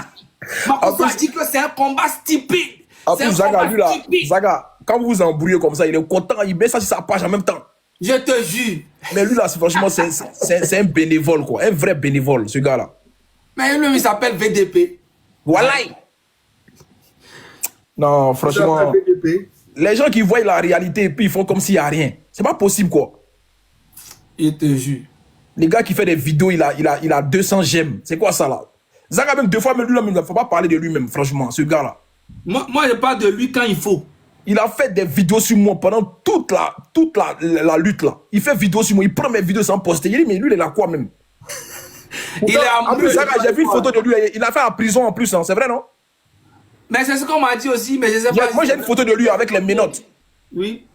Speaker 2: Makosso a dit que c'est un combat stupide.
Speaker 9: En plus, Zaga, lui là, Zaga, quand vous vous embrouillez comme ça, il est content, il met ça sur sa page en même temps.
Speaker 2: Je te jure.
Speaker 9: Mais lui là, franchement, c'est un bénévole quoi, un vrai bénévole, ce gars là.
Speaker 2: Mais lui, il s'appelle VDP.
Speaker 9: Voilà. Non, franchement, les gens qui voient la réalité et puis ils font comme s'il n'y a rien. C'est pas possible quoi.
Speaker 2: Je te jure.
Speaker 9: Les gars qui font des vidéos, il a 200 j'aime. C'est quoi ça là? Zaga même 2 fois, mais lui là, il ne faut pas parler de lui-même, franchement, ce gars là.
Speaker 2: Moi, je parle de lui quand il faut.
Speaker 9: Il a fait des vidéos sur moi pendant toute la lutte là. Il fait vidéo sur moi, il prend mes vidéos sans poster. Il dit, mais lui, il est là quoi même?
Speaker 2: Il est
Speaker 9: en plus, j'ai vu une photo de lui, il a fait en prison en plus, hein. C'est vrai non?
Speaker 2: Mais c'est ce qu'on m'a dit aussi, mais je sais pas.
Speaker 9: Moi, j'ai une photo de lui avec les menottes.
Speaker 2: Oui.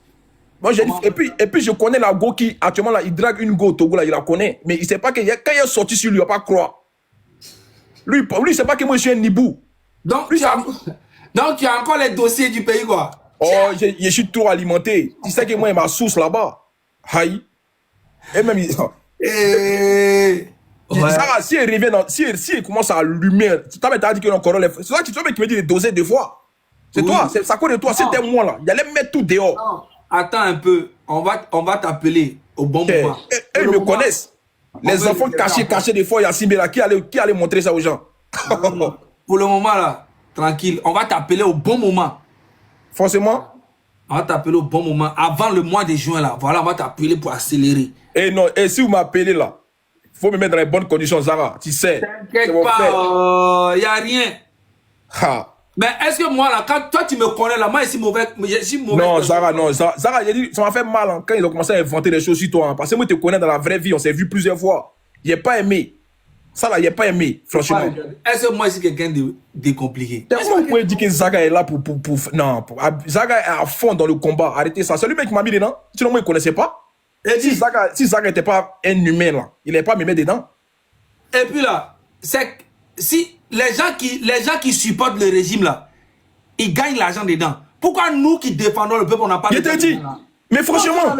Speaker 9: Moi, et puis, je connais la go qui, actuellement, là, il drague une go au Togo, là, il la connaît. Mais il ne sait pas que quand il est sorti sur lui, il ne va pas croire. Lui, il ne sait pas que moi, je suis un nibou.
Speaker 2: Donc, tu as encore les dossiers du pays, quoi.
Speaker 9: Oh, je suis trop alimenté. Tu sais que moi, il m'a source là-bas. Aïe. Et même, Zara, si il revient, si il commence à allumer, tu t'as dit que encore c'est ça que tu me dis de doser 2 fois. C'est toi, c'est ça cause de toi, c'était moi là. Il allait mettre tout dehors.
Speaker 2: Non. Attends un peu, on va t'appeler au bon moment.
Speaker 9: Ils me connaissent. Les enfants cachés des fois, Yacine là, qui allait montrer ça aux gens?
Speaker 2: Pour le moment là, tranquille, on va t'appeler au bon moment.
Speaker 9: Forcément.
Speaker 2: On va t'appeler au bon moment, avant le mois de juin là. Voilà, on va t'appeler pour accélérer.
Speaker 9: Et non, et si vous m'appelez là, faut me mettre dans les bonnes conditions, Zara. Tu sais.
Speaker 2: T'inquiète pas, y a rien.
Speaker 9: Ha.
Speaker 2: Mais est-ce que moi, là, quand toi, tu me connais, là, moi, je suis mauvais.
Speaker 9: Non, Zara, non. Zara, j'ai dit, ça m'a fait mal hein, quand ils ont commencé à inventer des choses sur toi. Hein, parce que moi, je te connais dans la vraie vie, on s'est vu plusieurs fois. J'ai pas aimé. Ça, là, j'ai pas aimé, franchement.
Speaker 2: Est-ce que moi, je suis quelqu'un de compliqué?
Speaker 9: Comment vous pouvez dire que Zaga est là pour non, Zaga est à fond dans le combat. Arrêtez ça. C'est lui mec qui m'a mis dedans. Sinon, moi, il ne connaissait pas. Et si Zaga n'était pas un humain, là, il n'est pas mis dedans.
Speaker 2: Et puis là, c'est si les gens qui supportent le régime, là, ils gagnent l'argent dedans. Pourquoi nous qui défendons le peuple, on n'a pas
Speaker 9: de dit. Mais franchement.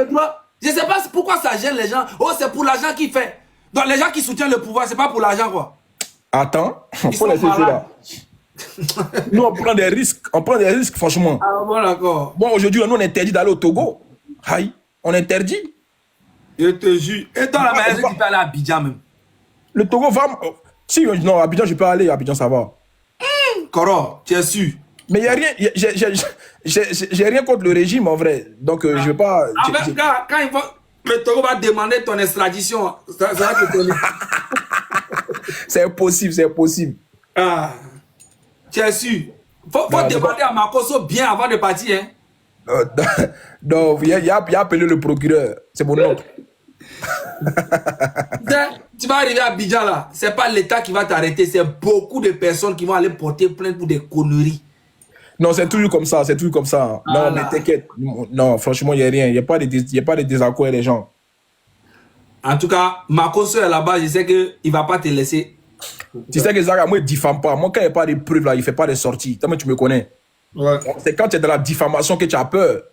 Speaker 2: Je ne sais pas pourquoi ça gêne les gens. Oh, c'est pour l'argent qui fait. Donc les gens qui soutiennent le pouvoir, c'est pas pour l'argent, quoi.
Speaker 9: Attends, il faut laisser là. Nous, on prend des risques. On prend des risques, franchement.
Speaker 2: Ah bon, d'accord.
Speaker 9: Bon, aujourd'hui, nous, on interdit d'aller au Togo. Aïe, on interdit.
Speaker 2: Je te jure. Et dans la maison, tu peux aller à Abidjan même.
Speaker 9: Le Togo va... Si, non, à Abidjan, je peux aller. À Abidjan, ça va.
Speaker 2: Coro, tu es sûr.
Speaker 9: Mais il n'y a rien... J'ai rien contre le régime, en vrai. Donc, je vais pas...
Speaker 2: En fait, quand il faut... Le Togo va demander ton extradition. Ça va te donner.
Speaker 9: C'est impossible, c'est impossible.
Speaker 2: Ah, tu es sûr. Faut demander à Makosso bien avant de partir. Hein?
Speaker 9: Non, il a appelé le procureur. C'est mon oncle.
Speaker 2: Tu vas arriver à Abidjan là. C'est pas l'État qui va t'arrêter. C'est beaucoup de personnes qui vont aller porter plainte pour des conneries.
Speaker 9: Non, c'est toujours comme ça, c'est toujours comme ça. Ah, non, mais t'inquiète. Non, franchement, il n'y a rien. Il n'y a pas de désaccord avec les gens. En
Speaker 2: tout cas, Makosso est là-bas, je sais qu'il ne va pas te laisser.
Speaker 9: Tu sais que Zaga, moi, il ne diffame pas. Moi, quand il n'y a pas de preuves, là, il ne fait pas de sorties. Toi, tu me connais.
Speaker 2: Ouais.
Speaker 9: C'est quand tu es dans la diffamation que tu as peur.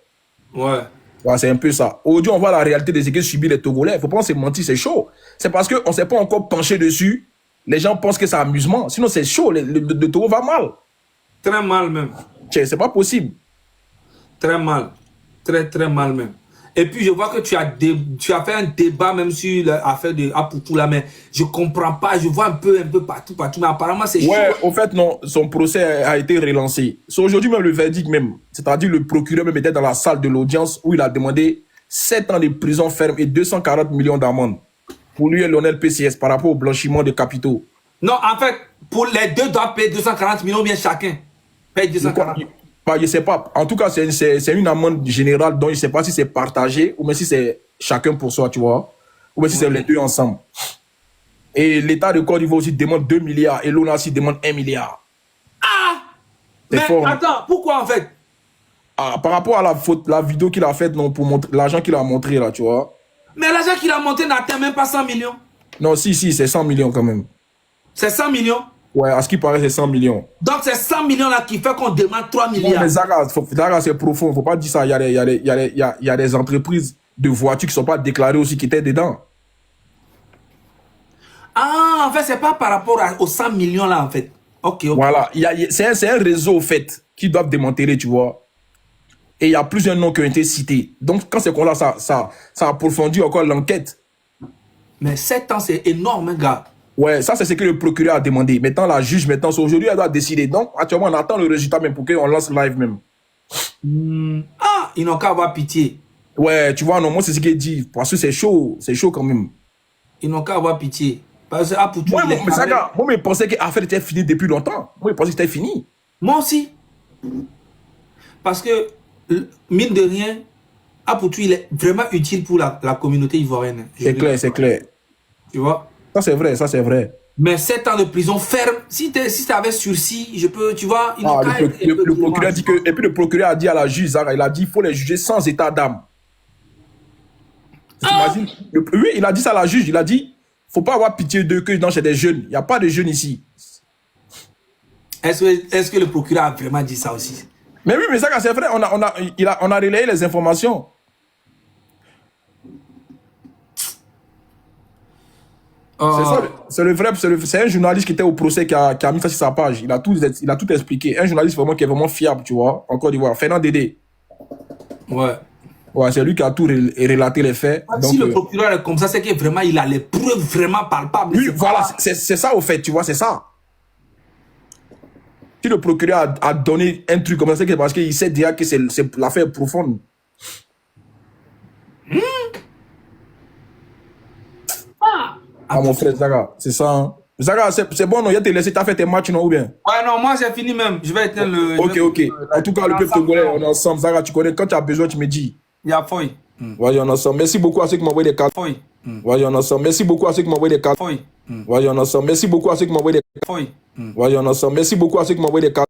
Speaker 2: Ouais.
Speaker 9: Ouais, c'est un peu ça. Aujourd'hui, on voit la réalité de ce que subissent les Togolais. Il ne faut pas se mentir, c'est chaud. C'est parce qu'on ne s'est pas encore penché dessus. Les gens pensent que c'est amusement. Sinon, c'est chaud. Le Togo va mal.
Speaker 2: Très mal même.
Speaker 9: C'est pas possible.
Speaker 2: Très mal. Très, très mal même. Et puis, je vois que tu as fait un débat même sur l'affaire de Apoutou là, mais je comprends pas. Je vois un peu partout. Mais apparemment, c'est chaud.
Speaker 9: Ouais, au fait, non. Son procès a été relancé. C'est aujourd'hui même le verdict même. C'est-à-dire le procureur même était dans la salle de l'audience où il a demandé 7 ans de prison ferme et 240 millions d'amende pour lui et Lionel PCS par rapport au blanchiment de capitaux.
Speaker 2: Non, en fait, pour les deux doivent payer 240 millions bien chacun. Paye 240.
Speaker 9: Je ne sais pas. En tout cas, c'est une amende générale dont je ne sais pas si c'est partagé ou même si c'est chacun pour soi, tu vois. Ou même si c'est les deux ensemble. Et l'État de Côte d'Ivoire aussi demande 2 milliards et l'ONA aussi demande 1 milliard.
Speaker 2: Ah! Mais fort, attends, pourquoi en fait?
Speaker 9: Ah, par rapport à la vidéo qu'il a faite, non, pour montrer l'argent qu'il a montré là, tu vois.
Speaker 2: Mais l'argent qu'il a montré n'atteint même pas 100 millions.
Speaker 9: Non, si, c'est 100 millions quand même.
Speaker 2: C'est 100 millions?
Speaker 9: Ouais, à ce qui paraît, c'est 100 millions.
Speaker 2: Donc, c'est 100 millions là qui fait qu'on demande 3 milliards.
Speaker 9: Non, mais Zaga, c'est profond. Il ne faut pas dire ça. Il y a des entreprises de voitures qui ne sont pas déclarées aussi qui étaient dedans.
Speaker 2: Ah, en fait, ce n'est pas par rapport aux 100 millions là, en fait. Ok.
Speaker 9: Voilà. C'est un réseau, au fait, qui doivent démanteler, tu vois. Et il y a plusieurs noms qui ont été cités. Donc, quand c'est comme là, ça approfondit encore l'enquête.
Speaker 2: Mais 7 ans, c'est énorme, gars.
Speaker 9: Ouais, ça c'est ce que le procureur a demandé. Maintenant, la juge, aujourd'hui, elle doit décider. Donc, actuellement, on attend le résultat même pour qu'on lance live même.
Speaker 2: Ah, ils n'ont qu'à avoir pitié.
Speaker 9: Ouais, tu vois, non, moi c'est ce qu'il dit. Parce que c'est chaud quand même.
Speaker 2: Ils n'ont qu'à avoir pitié. Parce que
Speaker 9: moi, je pensais que l'affaire était finie depuis longtemps. Moi, je pensais que c'était fini.
Speaker 2: Moi aussi. Parce que, mine de rien, Apoutou, il est vraiment utile pour la communauté ivoirienne.
Speaker 9: C'est clair.
Speaker 2: Tu vois?
Speaker 9: Ça, c'est vrai.
Speaker 2: Mais 7 ans de prison ferme, si tu avais sursis, je peux, tu vois...
Speaker 9: Le procureur dit que... Et puis le procureur a dit à la juge, Zara, il a dit qu'il faut les juger sans état d'âme. Oui, il a dit ça à la juge. Il a dit, il ne faut pas avoir pitié d'eux que chez des jeunes. Il n'y a pas de jeunes ici.
Speaker 2: Est-ce que le procureur a vraiment dit ça aussi?
Speaker 9: Mais oui, mais Zara, c'est vrai. On a relayé les informations. C'est un journaliste qui était au procès qui a mis ça sur sa page. Il a tout expliqué. Un journaliste vraiment qui est vraiment fiable, tu vois, en Côte d'Ivoire. Fernand Dédé.
Speaker 2: Ouais.
Speaker 9: Ouais, c'est lui qui a tout relaté les faits.
Speaker 2: Donc, si le procureur est comme ça, c'est que vraiment il a les preuves vraiment palpables.
Speaker 9: Oui, voilà, c'est ça au fait, tu vois, c'est ça. Si le procureur a donné un truc comme ça, c'est parce qu'il sait déjà que c'est l'affaire profonde. Ah, mon frère, Zaga, c'est ça. Hein. Zaga, c'est bon, non, il a te laissé, t'as fait tes matchs, non, ou bien?
Speaker 2: Ouais, non, moi, j'ai fini même. Je vais éteindre le...
Speaker 9: Ok. En tout cas, le peuple togolais, on est ensemble. Zaga, tu connais, quand tu as besoin, tu me dis.
Speaker 2: Il y a Foy.
Speaker 9: Voyons ensemble. Merci beaucoup à ceux qui m'ont envoyé des cartes.
Speaker 2: Foy.
Speaker 9: Voyons ensemble. Merci beaucoup à ceux qui m'ont envoyé des cartes.
Speaker 2: Foy.
Speaker 9: Voyons ensemble. Merci beaucoup à ceux qui m'ont envoyé des cartes.
Speaker 2: Foy.
Speaker 9: Voyons ensemble. Merci beaucoup à ceux qui m'ont envoyé des cartes.